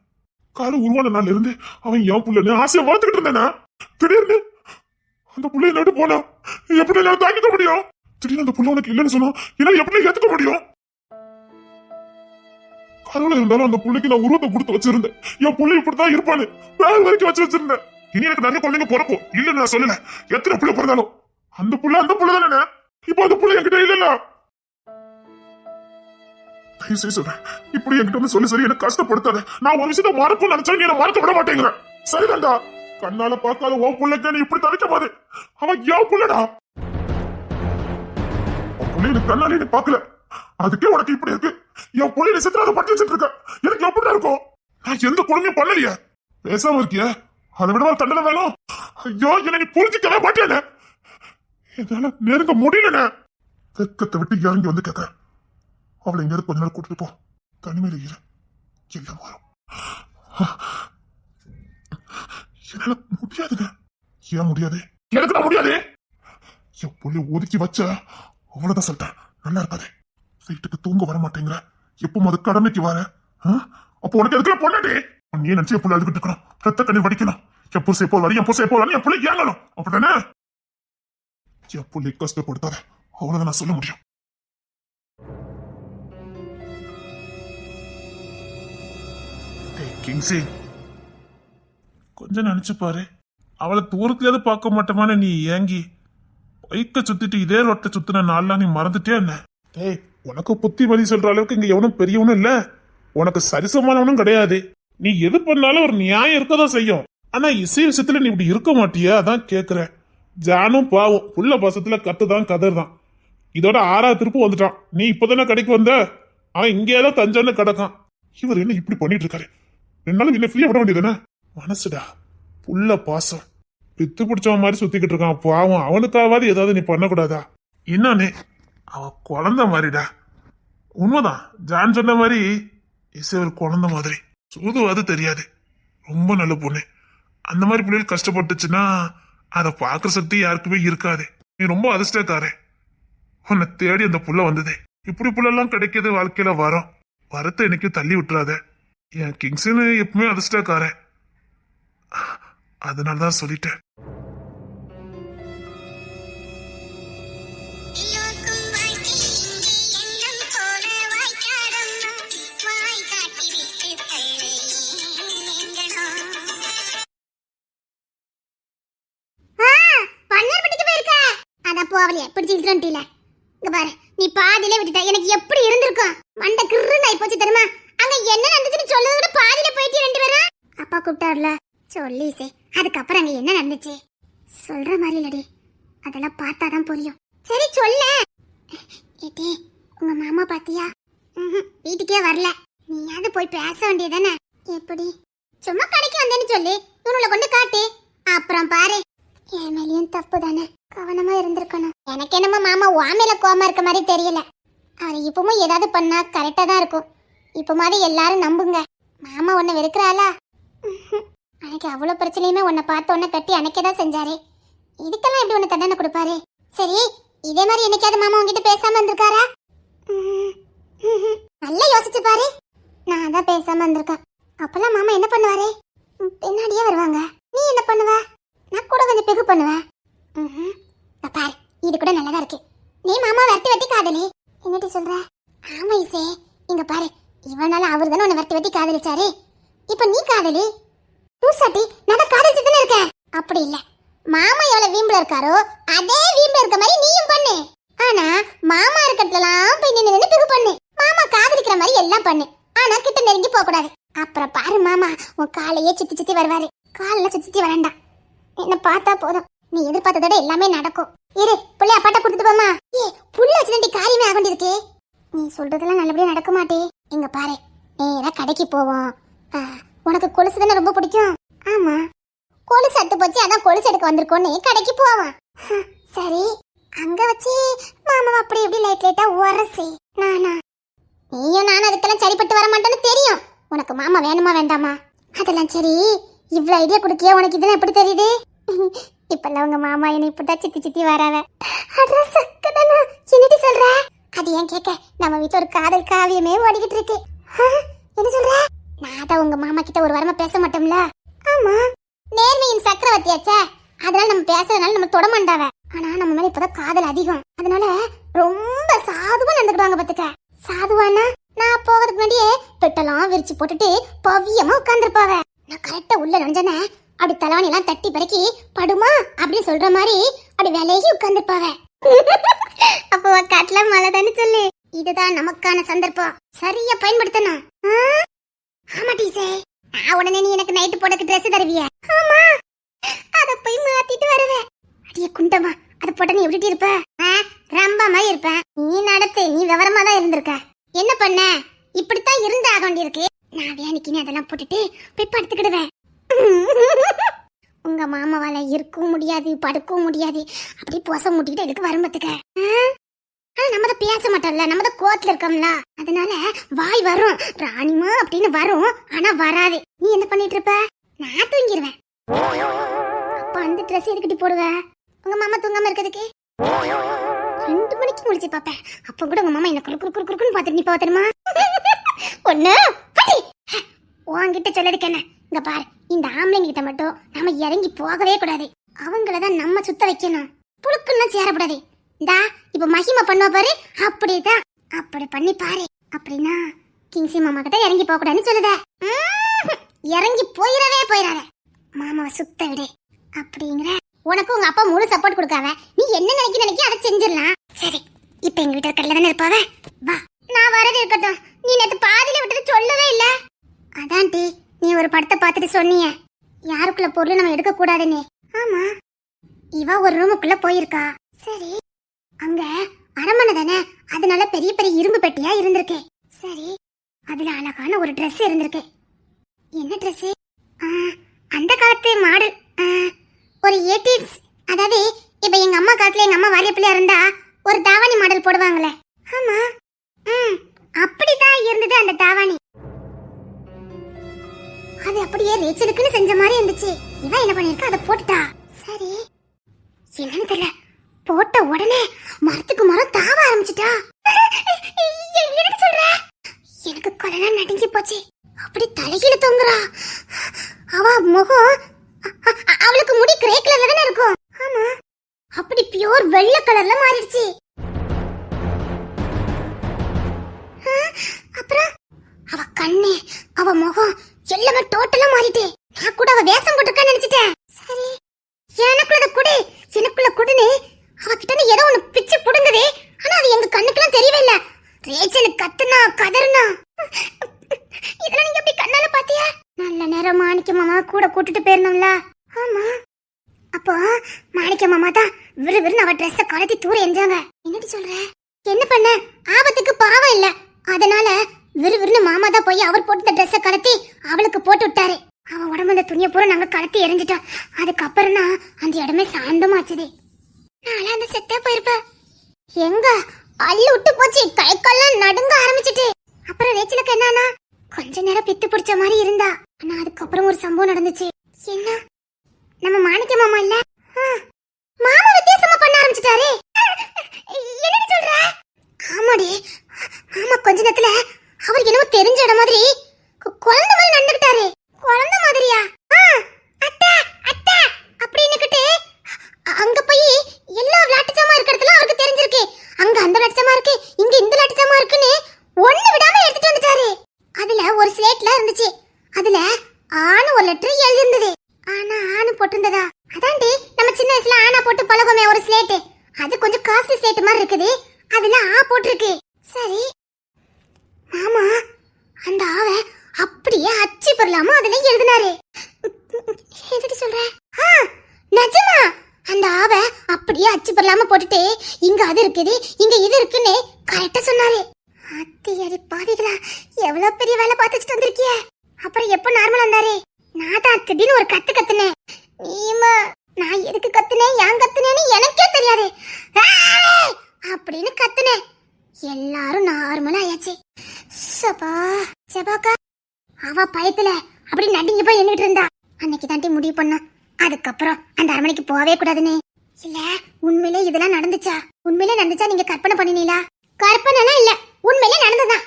காலம் உருவான நாள்ல இருந்து அவன் என் புள்ளன்னு ஆசையை வளர்த்துக்கிட்டு இருந்தேனா. திடீர்னு அந்த புள்ளைய நட்டு போனா எப்படி நான் தாங்கிக்க முடியும்? திடீர்னு அந்த புள்ள உனக்கு இல்லைன்னு சொன்னா என்னால எப்படி ஏத்துக்க முடியும்? கடவுள இருந்தாலும் அந்த புள்ளைக்கு நான் உருவத்தை கொடுத்து வச்சிருந்தேன். என் புள்ளை இப்படித்தான் இருப்பான்னு வேற வரைக்கும் வச்சிருந்தேன். இனி எனக்கு நிறைய குழந்தைங்க பிறக்கும், இல்லன்னு நான் சொல்லல. எத்தனை புள்ள பிறந்தாலும் அந்த புள்ள தானே. இப்போ அந்த புள்ள என்கிட்ட இல்ல. சொல்றேன், இப்படி என்கிட்ட வந்து சொல்லி சரி எனக்கு கஷ்டப்படுத்தாத. நான் ஒரு விஷயத்த மறக்கும் நினைச்சா நீ மறக்க விட மாட்டேங்கிறேன். சரிதான்டா, கண்ணால பார்க்காத உன் புள்ளைக்கு நீ இப்படி தவிக்க போது அவன் என் புள்ளடா. புள்ளைய கண்ணாலே நீ பாக்கல, அதுக்கே உனக்கு இப்படி இருக்கு. என் புள்ளைய சித்திராத பட்டி வச்சுட்டு இருக்க, எனக்கு எப்படி இருக்கும்? நான் எந்த கொடுமையும் பண்ணலையே. பேசாம இருக்கிய, அதை விட ஒரு தண்டனை வேணும். ஐயோ, என்ன நீ புரிஞ்சுக்கவே மாட்டேன. என்னால நெருங்க முடியல. வெக்கத்தை விட்டு இறங்கி வந்து கேட்கிறேன். அவளை எங்கேயாவது கொஞ்ச நேரம் கூட்டிட்டு போ. தனிமையில இரு, எல்லாம் வரும். என்னால முடியாதுங்க. ஏன் முடியாது? எனக்கு நான் முடியாது. என் புள்ளி ஒதுக்கி வச்ச அவ்வளவுதான் சொல்லிட்டேன். நல்லா இருக்காது. வீட்டுக்கு தூங்க வர மாட்டேங்கிற, எப்பவும் அது கடமைக்கு வர. அப்போ உனக்கு எதுக்குள்ள பொண்ணாடி? நீ நினைச்சு என் புள்ள அழுதுகிட்டு இருக்கணும், ரத்த கண்ணீர் வடிக்கணும். என் புருஷை போல் வரி, என் புருஷை போல் வரி, என் புள்ளை ஏங்கணும். அப்படித்தானே? என் புள்ளை கஷ்டப்படுத்தாத, அவ்வளவுதான் நான் சொல்ல முடியும். கிங்ஸி, கொஞ்சம் நினைச்சு பாரு. அவளை தூரத்துலயாவது பார்க்க மாட்டோமான்னு நீ ஏங்கி பைக்க சுத்திட்டு இதே ரோட்டை சுத்தின நாள்லாம் நீ மறந்துட்டே என்ன? டேய், உனக்கு புத்தி வழி சொல்ற அளவுக்கு இங்க எவனும் பெரியவனும் இல்ல, உனக்கு சரிசமானவனும் கிடையாது. நீ எது பண்ணாலும் ஒரு நியாயம் இருக்கதான் செய்யும். ஆனா இசை விஷயத்துல நீ இப்படி இருக்க மாட்டியா? அதான் கேக்குறேன். ஜானும் பாவம் புள்ள பாசத்துல கத்துதான் கதர்தான். இதோட 6வது திருப்பு வந்துட்டான். நீ இப்பதானே கடைக்கு வந்த, அவன் இங்கேதான் தஞ்சான்னு கிடக்கான். இவர் என்ன இப்படி பண்ணிட்டு இருக்காரு? 2 நாள் என்ன ஃப்ரீயா விட வேண்டியதானே? மனசுடா, புள்ள பாசம் பித்து பிடிச்சவன் மாதிரி சுத்திக்கிட்டு இருக்கான். பாவம், அவனுக்காவது ஏதாவது நீ பண்ணக்கூடாதா? இன்னொன்னு, அவ குழந்தை மாதிரிடா. உண்மைதான், ஜான் சொன்ன மாதிரி இசை ஒரு குழந்தை மாதிரி. சூதுவாது தெரியாது, ரொம்ப நல்ல பொண்ணு. அந்த மாதிரி பிள்ளைகள் கஷ்டப்பட்டுச்சுன்னா அதை பாக்குற சக்தி யாருக்குமே இருக்காது. நீ ரொம்ப அதிர்ஷ்டக்காரன். உன்னை தேடி அந்த புள்ள வந்தது. இப்படி புள்ளெல்லாம் கிடைக்கிறது வாழ்க்கையில வரும். வரத்தை எனக்கு தள்ளி விட்டுறாத. என் கிங்ஸ்னு எப்பவுமே அதிர்ஷ்டக்காரன். அதனாலதான் சொல்லிட்டேன். போவலையே பிடிச்சிட்டு இங்க பாரு, நீ பாதியிலே விட்டுட்ட. எனக்கு எப்படி இருந்திருக்கும்? மண்டை கிருன்னு ஆயி போச்சு தெரியுமா? அங்க என்ன நடந்துச்சுன்னு சொல்றத விட பாதியில போயிட்டு 2 பேரும். அப்பா கூப்பிட்டாருல, சொல்லிசே. அதுக்கப்புறம் அங்க என்ன நடந்துச்சு சொல்ற மாதிரி இல்லடி, அதெல்லாம் பார்த்தாதான் புரியும். சரி சொல்ல. ஏடி, உங்க மாமா பாத்தியா? வீட்டுக்கே வரல. நீயாவது போய் பேச வேண்டியதானே? எப்படி? சும்மா கடைக்கு வந்தேன்னு சொல்லி இவனுல கொண்டு காட்டு, அப்புறம் பாரு. என் மேலேயும் தப்பு தானே, கவனமா இருந்திருக்கணும். எனக்கு என்னமோ மாமா வாமையில கோமா இருக்க மாதிரி தெரியல. அவர் இப்பவும் ஏதாவது பண்ணா கரெக்டா தான் இருக்கும். இப்ப மாதிரி எல்லாரும் நம்புங்க. மாமா உன்னை வெறுக்கிறாளா? அன்னைக்கு அவ்வளவு பிரச்சனையுமே உன்னை பார்த்த உடனே கட்டி அணைக்கதான் செஞ்சாரு. இதுக்கெல்லாம் எப்படி உன்னை தண்டனை கொடுப்பாரு? சரி, இதே மாதிரி என்னைக்காவது மாமா உங்ககிட்ட பேசாம இருந்திருக்காரா? நல்லா யோசிச்சு பாரு. நான் தான் பேசாம இருந்திருக்கேன். அப்பெல்லாம் மாமா என்ன பண்ணுவாரு? பின்னாடியே வருவாங்க. நீ என்ன பண்ணுவ? நான் கூட கொஞ்சம் பிகு பண்ணுவேன். பாரு, இது கூட நல்லதா இருக்கு. நீ மாமா வெட்டி காதலி. என்னடி சொல்ற? ஆமா இசே, இங்க பாரு, இவனால அவர் தானே உன்னை வெட்டி காதலிச்சாரு. இப்ப நீ காதலி. பூசாட்டி, நான் காதலிச்சு தானே இருக்கேன். அப்படி இல்ல, மாமா எவ்வளவு வீம்புல இருக்காரோ அதே வீம்புல இருக்க மாதிரி நீயும் பண்ணு. ஆனா மாமா இருக்கட்டுலாம் போய் நின்று பிகு பண்ணு. மாமா காதலிக்கிற மாதிரி எல்லாம் பண்ணு, ஆனா கிட்ட நெருங்கி போக கூடாது. அப்புறம் பாரு, மாமா உன் காலையே சுத்தி சுத்தி வருவாரு. காலில் சுத்தி வேண்டாம், என்ன பார்த்தா போதும். நீ எதிர்பார்த்ததோட எல்லாமே நடக்கும். இரு, புள்ளைய அப்பாட்ட கொடுத்துட்டு போமா. ஏ, புள்ள வச்சுதான் காரியமே ஆக வேண்டியிருக்கு. நீ சொல்றதெல்லாம் நல்லபடியா நடக்க மாட்டே. இங்க பாரு, நேரா கடைக்கு போவோம். உனக்கு கொலுசு தானே ரொம்ப பிடிக்கும்? ஆமா, கொலுசு அத்து போச்சு, அதான் கொலுசு எடுக்க வந்திருக்கோன்னு கடைக்கு போவான். சரி, அங்க வச்சு மாமா அப்படி எப்படி லைட்டா உரசி. நானா? நீயும் நானும் அதுக்கெல்லாம் சரிப்பட்டு வர மாட்டேன்னு தெரியும். உனக்கு மாமா வேணுமா வேண்டாமா? அதெல்லாம் சரி, இவ்வளவு ஐடியா கொடுக்கிய உனக்கு இதெல்லாம் எப்படி தெரியுது? இப்பெல்லாம் உங்க மாமா என்னை இப்பதான் சித்தி வராவ. என்னடி சொல்ற? அது ஏன் கேட்க, நம்ம வீட்டுல ஒரு காதல் காவியமே ஓடிக்கிட்டு இருக்கு. என்ன சொல்ற? நான் தான் உங்க மாமா கிட்ட ஒரு வாரமா பேச மாட்டோம்ல. ஆமா, நேர்மையின் சக்கரவர்த்தியாச்சே, அதனால நம்ம பேசுறதுனால நம்ம தொட மாட்டாவ. ஆனா நம்ம மேல இப்பதான் காதல் அதிகம், அதனால ரொம்ப சாதுவா நடந்துக்கிடுவாங்க. பாத்துக்க, சாதுவானா நான் போகிறதுக்கு முன்னாடியே பெட்டெல்லாம் விரிச்சு போட்டுட்டு பவியமா உட்கார்ந்துருப்பாவ. நான் கரெக்டா உள்ள நுழைஞ்சனே, அப்படி தலைவாணி எல்லாம் தட்டி பறக்கி படுமா அப்படின்னு சொல்ற மாதிரி அப்படி விலகி உட்கார்ந்துருப்பாவ. அப்போ காட்டுல மழை தானே சொல்லு. இதுதான் நமக்கான சந்தர்ப்பம், சரியா பயன்படுத்தணும். ஆமா டீச்சே, நான் உடனே நீ எனக்கு நைட்டு போடக்கு ட்ரெஸ் தருவிய? ஆமா, அத போய் மாத்திட்டு வருவேன். அடியே குண்டமா, அத போட்ட நீ எப்படி இருப்ப? ரொம்ப மாதிரி இருப்பேன். நீ நடத்து, நீ விவரமா தான் இருந்திருக்க. என்ன பண்ண? இப்படித்தான் இருந்து ஆக வேண்டியிருக்கு. நான் வேலைக்குன்னு அதெல்லாம் போட்டுட்டு போய் படுத்துக்கிடுவேன். உங்க மாமாவால இருக்கவும் முடியாது படுக்கவும் முடியாது, அப்படி போச முட்டிக்கிட்டு எதுக்கு வரும் பத்துக்க. ஆனா நம்ம தான் பேச மாட்டோம்ல, நம்ம தான் கோத்துல இருக்கோம்ல, அதனால வாய் வரும் ராணிமா அப்படின்னு வரும், ஆனா வராது. நீ என்ன பண்ணிட்டு இருப்ப? நான் தூங்கிடுவேன். அப்ப அந்த ட்ரெஸ் எதுக்கிட்டு போடுவ? உங்க மாமா தூங்காம இருக்கிறதுக்கு 2 மணிக்கு முடிச்சு பாப்பேன். அப்ப கூட உங்க மாமா என்ன குறுக்குன்னு பாத்துட்டு நிப்பா தெரியுமா? ஒண்ணு உன்கிட்ட சொல்லதுக்கு என்ன, இங்க பாரு, இந்த ஆம்பளைங்க கிட்ட மட்டும் நாம இறங்கி போகவே கூடாது. அவங்களதான் நம்ம சுத்த வைக்கணும், புழுக்குன்னா சேரக்கூடாது. இந்தா இப்ப மகிமா பண்ணுவா பாரு, அப்படிதான் அப்படி பண்ணி பாரு. அப்படின்னா கிங்சி மாமா கிட்ட இறங்கி போக கூடாதுன்னு சொல்லுத. இறங்கி போயிடாத, மாமாவை சுத்த விடு அப்படிங்கிற. உனக்கு உங்க அப்பா முழு சப்போர்ட் கொடுக்காவ, நீ என்ன நினைக்க அதை செஞ்சிடலாம். சரி, இப்ப எங்க வீட்டு கல்ல தானே இருப்பாவ, வா. நான் வரது இருக்கட்டும், நீ நேத்து பாதியில விட்டுட்டு சொல்லவே இல்ல. அதான் டி, நீ ஒரு படத்தை பார்த்துட்டு சொன்னிய யாருக்குள்ள பொருள் நம்ம எடுக்க கூடாதுன்னு. ஆமா, இவ ஒரு ரூமுக்குள்ள போயிருக்கா. சரி, அங்க அரண்மனை தானே, அதனால பெரிய பெரிய இரும்பு பெட்டியா இருந்திருக்கு. சரி, அதுல அழகான ஒரு Dress இருந்திருக்கு. என்ன Dress? அந்த காலத்து மாடல், ஒரு 80s. அதாவது இப்ப எங்க அம்மா காலத்துல எங்க அம்மா வாலிய பிள்ளையா இருந்தா ஒரு தாவணி மாடல் போடுவாங்களே. ஆமா, அப்படிதான் இருந்தது அந்த தாவணி. அது அப்படியே ரேச்சலுக்குன்னு செஞ்ச மாதிரி இருந்துச்சு. இவன் என்ன பண்ணிருக்கா, அதை போட்டுட்டா. சரி, என்னன்னு தெரியல, போட்ட உடனே மரத்துக்கு மரம் தாவ ஆரம்பிச்சுட்டா. என்ன சொல்ற? எனக்கு கொலைலாம் நடுங்கி போச்சு. அப்படி தலைகீழ தொங்குறா. அவ முகம், அவளுக்கு முடி கிரே கலர்ல தானே இருக்கும். ஆமா, அப்படி பியூர் வெள்ளை கலர்ல மாறிடுச்சு. அப்புறம் அவ கண்ணு, அவ முகம் எல்லாமே டோட்டலா மாறிட்டு. நான் கூட அவ வேஷம் போட்டுருக்கான்னு நினைச்சிட்டேன். சரி, எனக்குள்ள குடுன்னு அவகிட்ட ஏதோ ஒண்ணு பிச்சு புடுங்குது. ஆனா அது எங்க கண்ணுக்கெல்லாம் தெரியவே இல்ல. ரேச்சல் கத்துனா கதறுனா. இதெல்லாம் நீங்க எப்படி கண்ணால பாத்தியா? நல்ல நேரம் மாணிக்க மாமா கூட கூட்டிட்டு போயிருந்தோம்ல. ஆமா, அப்போ மாணிக்க மாமா தான் விறுவிறுன்னு அவ ட்ரெஸ்ஸ கழட்டி தூர எரிஞ்சாங்க. என்னடி சொல்ற? என்ன பண்ண? ஆபத்துக்கு பாவம் இல்ல, அதனால விறுவிறுன்னு மாமா தான் போய் அவர் போட்டு ட்ரெஸ்ஸ கழட்டி அவளுக்கு போட்டு விட்டாரு. அவ உடம்பு அந்த துணியை பூரா நாங்க கழட்டி எரிஞ்சிட்டோம். அதுக்கப்புறம் தான் அந்த இடமே சாந்தமாச்சுது. நான் அந்த செத்தே போயிருப்பேன். எங்க அள்ளு விட்டு போச்சு, கை கால்லாம் நடுங்க ஆரம்பிச்சிட்டு. அப்புறம் ரேச்சலுக்கு என்னன்னா கொஞ்ச நேரம் பித்து பிடிச்ச மாதிரி இருந்தா. ஆனா அதுக்கப்புறம் ஒரு சம்பவம் நடந்துச்சு. என்ன? நம்ம மாணிக்க மாமா இல்ல, மாமா வித்தியாசமா பண்ண ஆரம்பிச்சிட்டாரு. என்னடி சொல்ற? ஆமாடி, ஆமா, கொஞ்ச நேரத்துல அவருக்கு என்னமோ தெரிஞ்ச இடம் மாதிரி குழந்தை மாதிரி நடந்துக்கிட்டாரு. குழந்தை மாதிரியா? அத்தை அத்தை அப்படின்னுக்கிட்டு அங்க போய் எல்லா விளையாட்டுச்சமா இருக்கிறதுல அவருக்கு தெரிஞ்சிருக்கு. அங்க அந்த விளையாட்டுச்சமா இருக்கு, இங்க இந்த விளையாட்டுச்சமா இருக்குன்னு ஒண்ணு விடாம எடுத்துட்டு வந்துட்டாரு. அதுல ஒரு ஸ்லேட்ல இருந்துச்சு, அதுல ஆணு ஒரு லெட்டர் எழுதி இருந்தது. ஆனா ஆணு போட்டிருந்ததா? அதாண்டி நம்ம சின்ன வயசுல ஆனா போட்டு பழகமே ஒரு ஸ்லேட், அது கொஞ்சம் காஸ்ட்லி ஸ்லேட் மாதிரி இருக்குது. அதுல ஆ போட்டிருக்கு. சரி, மாமா அந்த ஆவ அப்படியே அச்சு பொருளாம அதுல எழுதினாரு. எதுக்கு சொல்ற? நிஜமா அந்த ஆவ அப்படியே அச்சு பொருளாம போட்டுட்டு இங்க அது இருக்குது இங்க இது இருக்குன்னு கரெக்டா சொன்னாரு. அத்தியடி பாவிகளா, எவ்வளவு பெரிய வேலை பார்த்துட்டு வந்திருக்கிய. அப்புறம் எப்ப நார்மல் வந்தாரு? நான் தான் திடீர்னு ஒரு கத்து கத்துனேன். நீமா நான் எதுக்கு கத்துனேன், ஏன் கத்துனேன்னு எனக்கே தெரியாது அப்படின்னு கத்துனேன். எல்லாரும் நார்மலா ஆயாச்சு. செபாக்கா அவ பயத்துல அப்படி நடுங்கி போய் எண்ணிட்டு இருந்தா. அன்னைக்கு தாண்டி முடிவு பண்ணா, அதுக்கப்புறம் அந்த அரண்மனைக்கு போகவே கூடாதுன்னு. இல்ல, உண்மையிலே இதெல்லாம் நடந்துச்சா? உண்மையிலே நடந்துச்சா? நீங்க கற்பனை பண்ணினீங்களா? கற்பனைலாம் இல்ல, உண்மையிலே நடந்ததான்.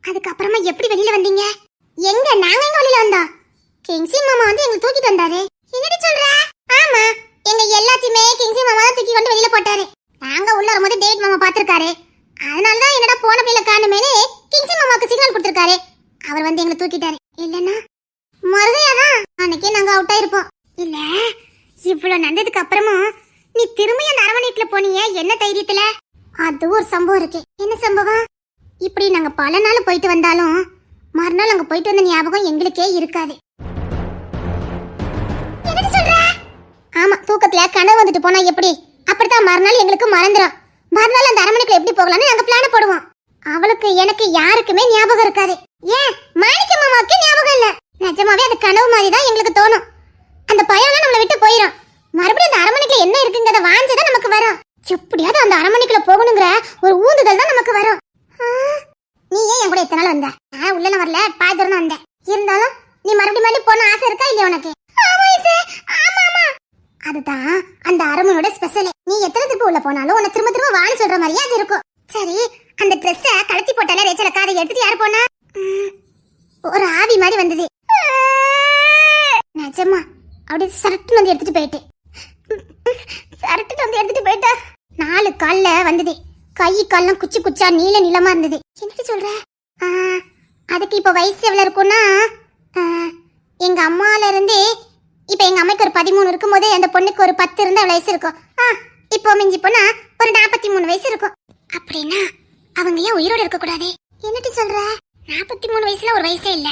அதுக்கப்புறமா எப்படி வெளியில வந்தீங்க? எங்க நாங்க எங்க வெளியில வந்தோம்? கிங்சி மாமா வந்து எங்களை தூக்கிட்டு வந்தாரு. என்னடி சொல்ற? ஆமா, எங்க எல்லாத்தையுமே கிங்சி மாமா தான் தூக்கி கொண்டு வெளியில போட்டாரு. நாங்க உள்ள வரும்போது டேவிட் மாமா பாத்துருக்காரு. அதனாலதான் என்னடா போன பிள்ளை காணுமேனு கிங்சி மாமாக்கு சிக்னல் கொடுத்திருக்காரு. அவர் வந்து எங்களை தூக்கிட்டாரு. இல்லன்னா மறுகையாதான் அன்னைக்கே நாங்க அவுட் ஆயிருப்போம். இல்ல, இவ்வளவு நடந்ததுக்கு அப்புறமும் நீ திரும்பிய அந்த அரண்மனைக்குள்ள போனீங்க, என்ன தைரியத்துல? அது ஒரு சம்பவம் இருக்கு. என்ன சம்பவம்? இப்படி நாங்க பல நாள் போயிட்டு வந்தாலும் மறுநாள் அங்க போயிட்டு வந்த ஞாபகம் எங்களுக்கே இருக்காது. என்ன சொல்ற? ஆமா, தூக்கத்துல கனவு வந்துட்டு போனா எப்படி, அப்படித்தான் மறுநாள் எங்களுக்கு மறந்துடும். மறுநாள் அந்த அரண்மனைக்குள்ள எப்படி போகலாம்னு நாங்க பிளான் போடுவோம். அவளுக்கு எனக்கு யாருக்குமே ஞாபகம் இருக்காது. ஏன் மாணிக்க மாமாவுக்கு ஞாபகம் இல்ல. நிஜமாவே அது கனவு மாதிரி தான் எங்களுக்கு தோணும். அந்த பயம்லாம் நம்மளை விட்டு போயிடும். மறுபடியும் அந்த அரண்மனைக்குள்ள என்ன இருக்குங்கறத வாஞ்சதான் நமக்கு வரும். எப்படியாவது அந்த அரண்மனைக்குள்ள போகணுங்கிற ஒரு ஊந்துதல் தான் நமக்கு வரும். நீ ஏன் என் கூட இத்தனை நாள் வந்த? நான் உள்ள வரல, பாத்துறணும் வந்தேன். இருந்தாலும் நீ மறுபடியும் போன ஆசை இருக்கா இல்லையா உனக்கு? ஆமா. அதுதான் அந்த அரண்மனையோட ஸ்பெஷல். நீ எத்தனை திருப்பி உள்ள போனாலும் உன்னை திரும்ப திரும்ப வான்னு சொல்ற மாதிரியே அது இருக்கும். சரி, அந்த ட்ரெஸ்ஸ கலத்தி போட்டாலே ரேச்சலக்கா, அதை எடுத்துட்டு யாரு போனா? ஒரு ஆவி மாதிரி வந்தது. நிஜமா அப்படி சரட்டு வந்து எடுத்துட்டு போயிட்டு போயிட்டா. 4 கால்ல வந்தது. கை கால்லாம் குச்சி குச்சா நீல நீளமா இருந்தது. என்னடி சொல்ற? அதுக்கு இப்ப வயசு எவ்வளவு இருக்கும்னா, எங்க அம்மால இருந்து இப்ப எங்க அம்மைக்கு ஒரு 13 இருக்கும்போது அந்த பொண்ணுக்கு ஒரு 10 இருந்தா வயசு இருக்கும். இப்போ மிஞ்சி போனா ஒரு 43 வயசு இருக்கும். அப்படின்னா அவங்க ஏன் உயிரோட இருக்க கூடாது? என்னடி சொல்ற? 43 வயசுல ஒரு வயசே இல்ல.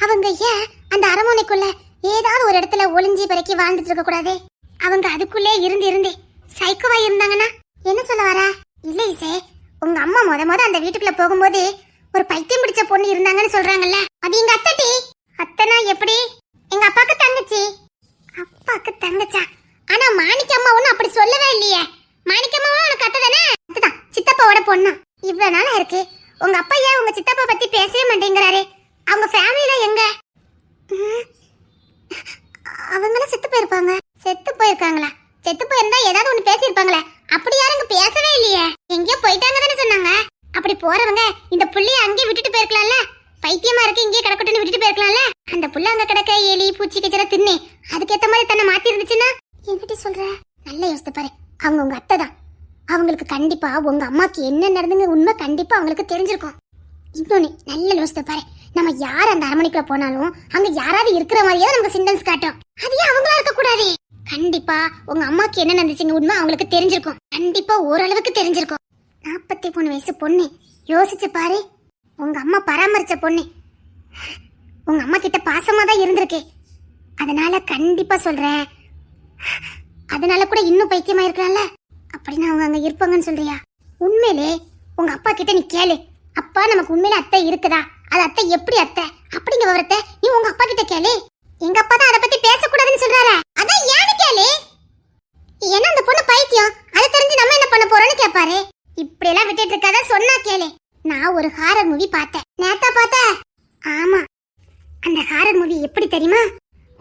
அவங்க ஏன் அந்த அரண்மனைக்குள்ள ஏதாவது ஒரு இடத்துல ஒளிஞ்சி பிறக்கி வாழ்ந்துட்டு இருக்க கூடாது? அவங்க அதுக்குள்ளே இருந்து சைக்கோவா இருந்தாங்கன்னா என்ன சொல்ல வர? இல்ல இசே, உங்க அம்மா முத அந்த வீட்டுக்குள்ள போகும்போது ஒரு பைத்தியம் பிடிச்ச பொண்ணு இருந்தாங்கன்னு சொல்றாங்கல்ல, அது எங்க அத்தட்டி. அத்தனா எப்படி? எங்க அப்பாக்கு தங்கச்சி. அப்பாக்கு தங்கச்சா? ஆனா மாணிக்க அம்மா ஒன்னும் அப்படி சொல்லவே இல்லையே. மாணிக்க அம்மாவும் உனக்கு அத்தை தானே? அதுதான் சித்தப்பாவோட பொண்ணு. இவ்வளவு நாளா இருக்கு. உங்க அப்பா ஏன் உங்க சித்தப்பா பத்தி பேசவே மாட்டேங்கிறாரு? அவங்க ஃபேமிலில எங்க? அவங்களும் செத்து போயிருப்பாங்க. செத்து போயிருக்காங்களா? செத்து போயிருந்தா ஏதாவது ஒண்ணு பேசியிருப்பாங்களே. அப்படி யாரும் இங்க பேசவே இல்லையே. எங்கேயோ போயிட்டாங்க தானே சொன்னாங்க. அப்படி போறவங்க இந்த புள்ளைய அங்கேயே விட்டுட்டு போயிருக்கலாம்ல. பைத்தியமா இருக்கு இங்கேயே கிடக்கட்டுன்னு விட்டுட்டு போயிருக்கலாம்ல. அந்த புள்ள அங்க கிடக்க எலி பூச்சி கச்சரா தின்னு அதுக்கேத்த மாதிரி தன்னை மாத்தி இருந்துச்சுன்னா என்னடி சொல்ற? நல்லா யோசித்து பாரு. அவங்க உங்க அத்தை தான். அவங்களுக்கு கண்டிப்பா உங்க அம்மாக்கு என்ன நடந்துங்க உண்மை கண்டிப்பா அவங்களுக்கு தெரிஞ்சிருக்கும். இன்னொன்னு நல்லா யோசித்து பாரு. நம்ம யார் அந்த அரண்மனைக்குள்ள போனாலும் அங்க யாராவது இருக்கிற மாதிரியே நமக்கு சிம்டம்ஸ் காட்டும். அது ஏன் அவங்களா இருக்க கூடாது? கண்டிப்பா உங்க அம்மாக்கு என்ன நடந்துச்சுங்க உண்மை அவங்களுக்கு தெரிஞ்சிருக்கும். கண்டிப்பா ஓரளவுக்கு தெரிஞ்சிருக்கும். 43 வயசு பொண்ணு, யோசிச்சு பாரு. உங்க அம்மா பராமரிச்ச பொண்ணு, உங்க அம்மா கிட்ட பாசமா தான் இருந்திருக்கு. அதனால கண்டிப்பா சொல்றேன், அதனால கூட இன்னும் பைத்தியமா இருக்கலாம்ல. அப்படின்னு அவங்க அங்க இருப்பாங்கன்னு சொல்றியா? உண்மையிலே உங்க அப்பா கிட்ட நீ கேளு. அப்பா நமக்கு உண்மையில அத்தை இருக்குதா, அது அத்தை எப்படி அத்தை அப்படிங்கிற விவரத்தை நீ உங்க அப்பா கிட்ட கேளு. எங்க அப்பா தான் அதை பத்தி பேசக்கூடாதுன்னு சொல்றாரு. அதான் ஏன்னு கேளு. ஏன்னா அந்த பொண்ணு பைத்தியம், அதை தெரிஞ்சு நம்ம என்ன பண்ண போறோம்னு கேட்பாரு. இப்படி எல்லாம் விட்டுட்டு இருக்காத, சொன்னா கேளு. நான் ஒரு ஹாரர் மூவி பார்த்தேன். நேத்தா பார்த்த? ஆமா. அந்த ஹாரர் மூவி எப்படி தெரியுமா?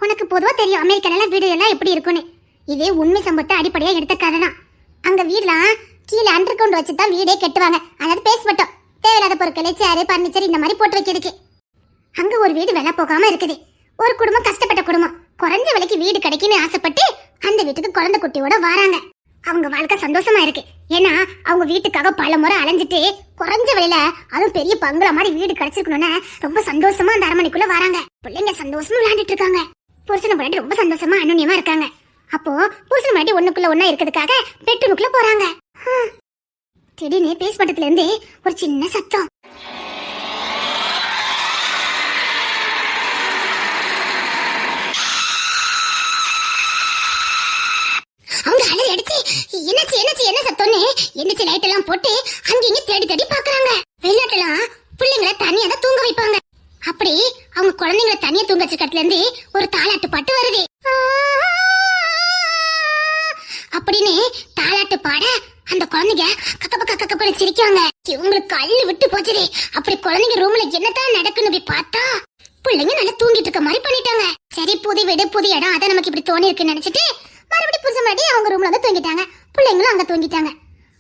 உனக்கு பொதுவா தெரியும் அமெரிக்கால வீடு எல்லாம் எப்படி இருக்குன்னு. இதே உண்மை சம்பவத்தை அடிப்படையா எடுத்த கதை தான். அங்க வீடுலாம் கீழே அண்டர் கிரவுண்ட் வச்சுதான் வீடே கட்டுவாங்க. அதாவது பேஸ் மட்டும் தேவையில்லாத பொருட்களை சேரு பர்னிச்சர் இந்த மாதிரி போட்டு வைக்கிறதுக்கு. அங்க ஒரு வீடு வெள்ள போகாம இருக்குது. ஒரு குடும்பம் கஷ்டப்பட்ட குடும்பம் குறைஞ்ச விலைக்கு வீடு கிடைக்குன்னு ஆசைப்பட்டு அந்த வீட்டுக்கு குழந்தை குட்டியோட வராங்க. அவங்க வாழ்க்கை சந்தோஷமா இருக்கு. ஏன்னா அவங்க வீட்டுக்காக பல முறை அலைஞ்சிட்டு குறைஞ்ச விலையில அதுவும் பெரிய பங்களா மாதிரி வீடு கிடைச்சிருக்கணும்னு ரொம்ப சந்தோஷமா அந்த அரண்மனைக்குள்ள வராங்க. பிள்ளைங்க சந்தோஷமா விளையாண்டுட்டு இருக்காங்க. புருஷனை முன்னாடி ரொம்ப சந்தோஷமா அனுநியமா இருக்காங்க. அப்போ புருஷன் முன்னாடி ஒண்ணுக்குள்ள ஒண்ணா இருக்கிறதுக்காக பெட்ரூமுக்குள்ள போறாங்க. திடீர்னு பேஸ்மட்டத்துல இருந்து ஒரு சின்ன சத்தம். அவங்க அலறி அடிச்சு என்னாச்சு என்ன சத்தம்னு எந்திரிச்சு லைட் எல்லாம் போட்டு அங்கங்க தேடி பாக்குறாங்க. வெளிநாட்டுலாம் பிள்ளைங்களை தனியா தான் தூங்க வைப்பாங்க. அப்படி அவங்க குழந்தைங்களை தனியா தூங்க வச்சுக்கட்டுல இருந்து ஒரு தாலாட்டு பாட்டு வருது. அப்படின்னு தாலாட்டு பாட அந்த குழந்தைங்க கக்க சிரிக்காங்க. இவங்களுக்கு கல்லு விட்டு போச்சுது. அப்படி குழந்தைங்க ரூம்ல என்னதான் நடக்குன்னு போய் பார்த்தா பிள்ளைங்க நல்லா தூங்கிட்டு இருக்க மாதிரி பண்ணிட்டாங்க. சரி, புது வீடு புது இடம், அதான் நமக்கு இப்படி தோணி இருக்குன்னு நினைச்சிட்டு மறுபடியும் புதுசு முன்னாடி அவங்க ரூம்ல வந்து தூங்கிட்டாங்க. பிள்ளைங்களும் அங்க தூங்கிட்டாங்க.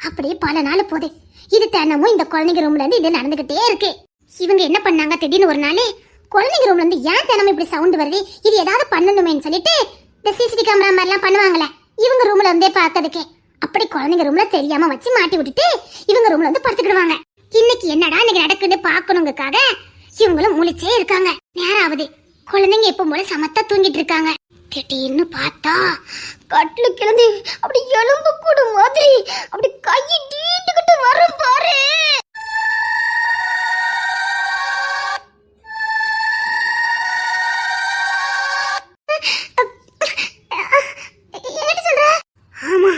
அப்படியே பல நாள் போகுது. இது தினமும் இந்த குழந்தைங்க ரூம்ல இருந்து இது நடந்துகிட்டே இருக்கு. இவங்க என்ன பண்ணாங்க, திடீர்னு ஒரு நாள் குழந்தைங்க ரூம்ல இருந்து ஏன் தினமும் இப்படி சவுண்ட் வருது, இது ஏதாவது பண்ணணுமேன்னு சொல்லிட்டு இந்த சிசிடிவி கேமரா மாதிரி எல்லாம் பண்ணுவாங்களே இவங்க ரூம்ல இருந்தே பாக்கிறதுக்கு, அப்படி குழந்தைங்க ரூம்ல தெரியாம வச்சு மாட்டி விட்டுட்டு இவங்க ரூம்ல வந்து படுத்துக்கிடுவாங்க. இன்னைக்கு என்னடா இன்னைக்கு நடக்குன்னு பாக்கணுங்கக்காக இவங்களும் முழிச்சே இருக்காங்க. நேரம் ஆகுது. குழந்தைங்க எப்ப போல சமத்தா தூங்கிட்டு இருக்காங்க. திடீர்னு பார்த்தா கட்லு கிளம்பி அப்படி எலும்பு கூடு மாதிரி அப்படி கையை நீட்டுக்கிட்டு வரும் பாரு. என்ன சொல்ற? ஆமா,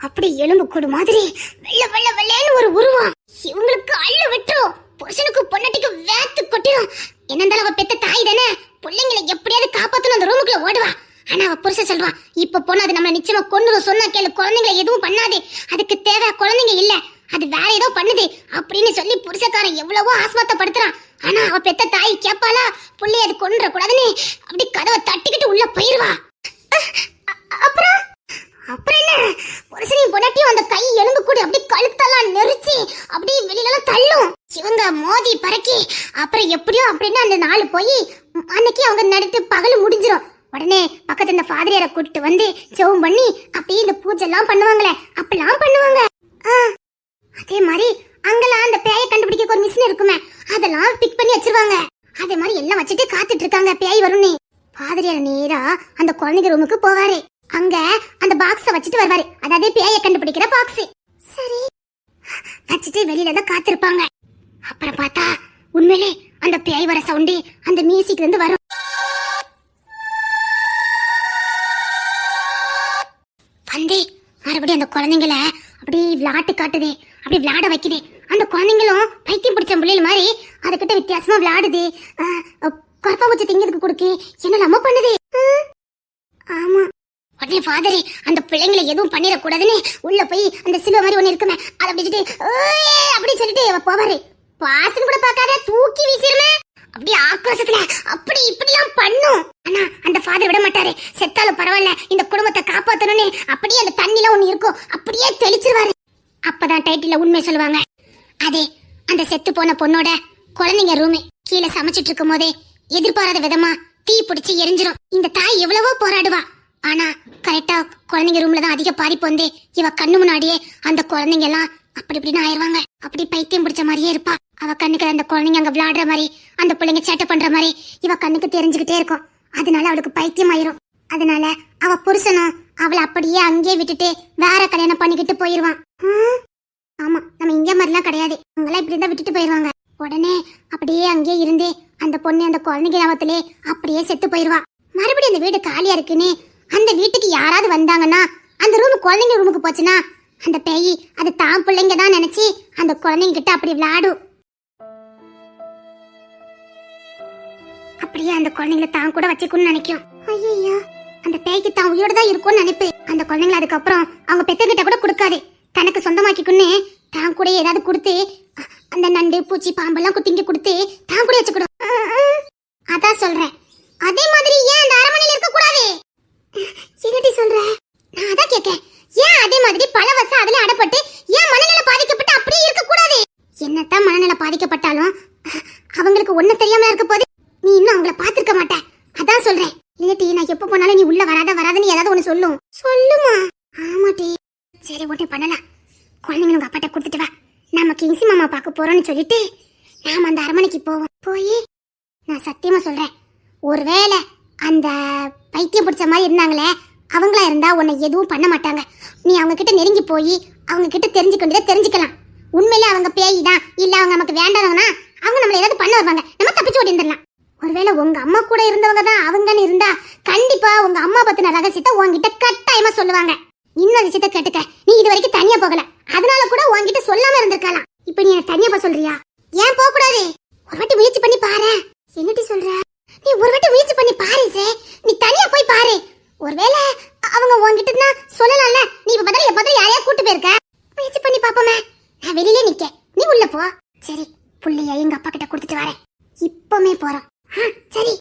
அப்படி எலும்பு கூடு மாதிரி வெள்ள வெள்ள வெள்ளேன்னு ஒரு உருவம். இவங்களுக்கு அள்ளு விட்டுரும். புருஷனுக்கு பொண்ணாட்டிக்கு வேத்து கொட்டிடும். என்ன இருந்தாலும் அவ பெத்த தாய் தானே, பிள்ளைங்களை எப்படியாவது காப்பாத்தணும் அந்த ரூமுக்குள்ள ஓடுவா. ஆனா அவ புருஷன் சொல்லுவான், இப்ப போனா அது நம்ம நிச்சயமா கொன்னுரும், சொன்னா கேளு, குழந்தைங்களை எதுவும் பண்ணாதே, அதுக்கு தேவை குழந்தைங்க இல்ல, அது வேற ஏதோ பண்ணுது அப்படின்னு சொல்லி புருஷக்காரன் எவ்வளவோ ஆஸ்வாத்தப்படுத்துறான். ஆனா அவ பெத்த தாய் கேப்பாளா, புள்ளைய அது கொன்ற கூடாதுன்னு அப்படி கதவை தட்டிக்கிட்டு உள்ள போயிருவா. அப்புறம் அப்புறம் என்ன, புருஷனையும் பொண்டாட்டியும் அந்த கை எலும்பு கூடி அப்படி கழுத்தெல்லாம் நெரிச்சு அப்படி வெளியில தள்ளும். இவங்க மோதி பறக்கி அப்புறம் எப்படியோ அப்படின்னு அந்த நாள் போய் அன்னைக்கு அவங்க நடுத்து பகல் முடிஞ்சிடும். உடனே பக்கத்துல இந்த ஃபாதரியாரை கூட்டிட்டு வந்து ஜெபம் பண்ணி அப்படியே இந்த பூஜை எல்லாம் பண்ணுவாங்களே, அப்பெல்லாம் பண்ணுவாங்க. அதே மாதிரி அங்கெல்லாம் அந்த பேயை கண்டுபிடிக்க ஒரு மிஷின் இருக்குமே, அதெல்லாம் பிக் பண்ணி வச்சிருவாங்க. அதே மாதிரி எல்லாம் வச்சுட்டு காத்துட்டு இருக்காங்க பேய் வரும்னு. ஃபாதரியார் நேரா அந்த குழந்தைங்க ரூமுக்கு போவாரு. அங்க அந்த பாக்ஸ வச்சுட்டு வருவாரு, அதாவது பேயை கண்டுபிடிக்கிற பாக்ஸ். சரி வச்சுட்டு வெளியில தான் காத்திருப்பாங்க. அப்புறம் பார்த்தா உண்மையிலே அந்த பேய் வர சவுண்டு அந்த மியூசிக்ல இருந்து வரும். வந்து மறுபடியும் அந்த குழந்தைங்கள அப்படி விளையாட்டு காட்டுதே, அப்படி விளையாட வைக்குது. அந்த குழந்தைங்களும் பைத்தியம் பிடிச்ச பிள்ளைகள் மாதிரி அதுகிட்ட வித்தியாசமா விளையாடுது. கற்பா பூச்சி திங்கிறதுக்கு கொடுக்கு என்னெல்லாமோ பண்ணுது. ஆமா, உடனே ஃபாதர் அந்த பிள்ளைங்களை எதுவும் பண்ணிடக்கூடாதுன்னு உள்ள போய் அந்த சிலுவை மாதிரி ஒண்ணு இருக்குமே அதை பிடிச்சிட்டு அப்படி சொல்லிட்டு போவாரு. பாசம் கூட பார்க்காத தூக்கி வீசிருமே, அப்படி ஆக்ரோஷத்துல அப்படி இப்படிலாம் பண்ணும். ஆனா அந்த ஃபாதர் விட மாட்டாரு. செத்தாலும் பரவாயில்ல, இந்த குடும்பத்தை காப்பாத்தணும்னு அப்படியே அந்த தண்ணில ஒண்ணு இருக்கும் அப்படியே தெளிச்சிருவாரு. அப்பதான் டைட்டில உண்மை சொல்லுவாங்க. அதே அந்த செத்து போன பொண்ணோட குழந்தைங்க ரூமு கீழே சமைச்சிட்டு இருக்கும் போதே எதிர்பாராத விதமா தீ பிடிச்சி எரிஞ்சிரும். இந்த தாய் எவ்வளவோ போராடுவா, ஆனா கரெக்டா குழந்தைங்க ரூம்ல தான் அதிக பாதிப்பு வந்து இவ கண்ணு முன்னாடியே அந்த குழந்தைங்க எல்லாம் அப்படி இப்படின்னு ஆயிருவாங்க. அப்படி பைத்தியம் பிடிச்ச மாதிரியே இருப்பா. அவ கண்ணுக்கு அந்த குழந்தைங்க அங்க விளையாடுற மாதிரி, அந்த பிள்ளைங்க சேட்டை பண்ற மாதிரி இவ கண்ணுக்கு தெரிஞ்சுக்கிட்டே இருக்கும். அதனால அவளுக்கு பைத்தியம் ஆயிரும். அதனால அவ புருஷனும் அவளை அப்படியே அங்கேயே விட்டுட்டு வேற கல்யாணம் பண்ணிக்கிட்டு போயிருவான். ஆமா, நம்ம இந்தியா மாதிரிலாம் கிடையாது, அவங்களாம் இப்படி தான் விட்டுட்டு போயிருவாங்க. உடனே அப்படியே அங்கேயே இருந்து அந்த பொண்ணு அந்த குழந்தைங்க ஞாபகத்திலே அப்படியே செத்து போயிருவா. மறுபடியும் அந்த வீடு காலியா இருக்குன்னு அந்த வீட்டுக்கு யாராவது வந்தாங்கன்னா அந்த ரூம் குழந்தைங்க ரூமுக்கு போச்சுன்னா அந்த பேய் அது தான் பிள்ளைங்க தான் நினைச்சு அந்த குழந்தைங்க கிட்ட அப்படி விளையாடும். அப்படியே அந்த குழந்தைங்களை தான் கூட வச்சுக்கணும்னு நினைக்கும். ஐயா, அந்த பேய்க்கு தான் உயிரோட தான் இருக்கும்னு நினைப்பு. அந்த குழந்தைங்களை அதுக்கப்புறம் அவங்க பெத்தகிட்ட கூட கொடுக்காது, தனக்கு சொந்தமாக்கிக்குன்னு தான் கூட ஏதாவது கொடுத்து அந்த நண்டு பூச்சி பாம்பெல்லாம் குத்திங்க கொடுத்து தான் கூட வச்சுக்கிடும். அதான் சொல்றேன். அதே மாதிரி ஏன் அந்த அரண்மனையில இருக்க கூடாது? என்னடி சொல்ற? நான் அதான் கேட்கேன். ஏன் அதே மாதிரி பல வருஷம் அதுல அடப்பட்டு ஏன் மனநிலை பாதிக்கப்பட்டு அப்படியே இருக்க கூடாது? என்னத்தான் மனநிலை பாதிக்கப்பட்டாலும் அவங்களுக்கு ஒண்ணு தெரியாம இருக்க போது நீ இன்னும் அவங்கள பாத்துக்க மாட்ட. அதான் சொல்றேன். இல்லட்டி நான் எப்ப போனாலும் நீ உள்ள வராதன்னு ஏதாவது ஒண்ணு சொல்லுமா? ஆமாட்டி. சரி ஓட்டே பண்ணலாம். குழந்தைங்க உங்க அப்பாட்ட கொடுத்துட்டு வா, நம்ம கிங்சி மாமா பார்க்க போறோம்னு சொல்லிட்டு நாம அந்த அரண்மனைக்கு போவோம். போய் நான் சத்தியமா சொல்றேன், ஒருவேளை அந்த பைத்தியம் பிடிச்ச மாதிரி இருந்தாங்களே அவங்களா இருந்தா உன்னை எதுவும் பண்ண மாட்டாங்க. நீ அவங்க கிட்ட நெருங்கி போய் அவங்க கிட்ட தெரிஞ்சுக்கிட்டே தெரிஞ்சுக்கலாம். உண்மையிலே அவங்க பேய் தான் இல்ல அவங்க நமக்கு வேண்டாதவனா அவங்க நம்மள ஏதாவது பண்ண வருவாங்க, நம்ம தப்பிச்சு ஓடி இருந்துடலாம். ஒருவேளை உங்க அம்மா கூட இருந்தவங்க தான் அவங்கன்னு இருந்தா கண்டிப்பா உங்க அம்மா பத்தின ரகசியத்தை உங்ககிட்ட கட்டாயமா சொல்லுவாங்க. இன்னொரு விஷயத்த கேட்டுக்க, நீ இது வரைக்கும் தனியா போகல, அதனால கூட உங்ககிட்ட சொல்லாம இருந்திருக்கலாம். இப்ப நீ எனக்கு தனியா போக சொல்றியா? ஏன் போக கூடாது? ஒரு வாட்டி முயற்சி பண்ணி பாரு. என்னடி சொல்ற? நீ ஒரு வாட்டி முயற்சி பண்ணி பாரு. நீ தனியா போய் பாரு. ஒருவேளை அவங்க உங்ககிட்ட சொல்லலாம்ல, நீ இப்ப பதில் யாரையா கூட்டு போயிருக்க. முயற்சி பண்ணி பாப்போமே. நான் வெளியிலே நிக்க, நீ உள்ள போ. சரி, புள்ளைய எங்க அப்பா கிட்ட கொடுத்துட்டு வரேன். இப்பமே போறோம். சரி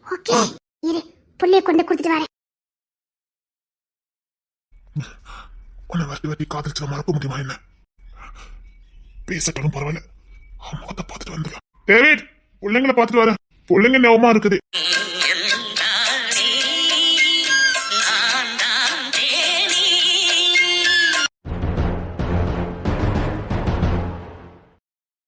ஓகே, இரு புள்ளைய கொண்டு கொடுத்துட்டு வரேன். உன்னை வரட்டி காதலிச்சு மறக்க முடியுமா? என்ன பேசட்டாலும் பரவாயில்ல, முகத்தை பார்த்துட்டு வந்துடலாம். டேவிட், பிள்ளைங்களை பார்த்துட்டு வரேன். பிள்ளைங்க ஞாபகமா இருக்குது.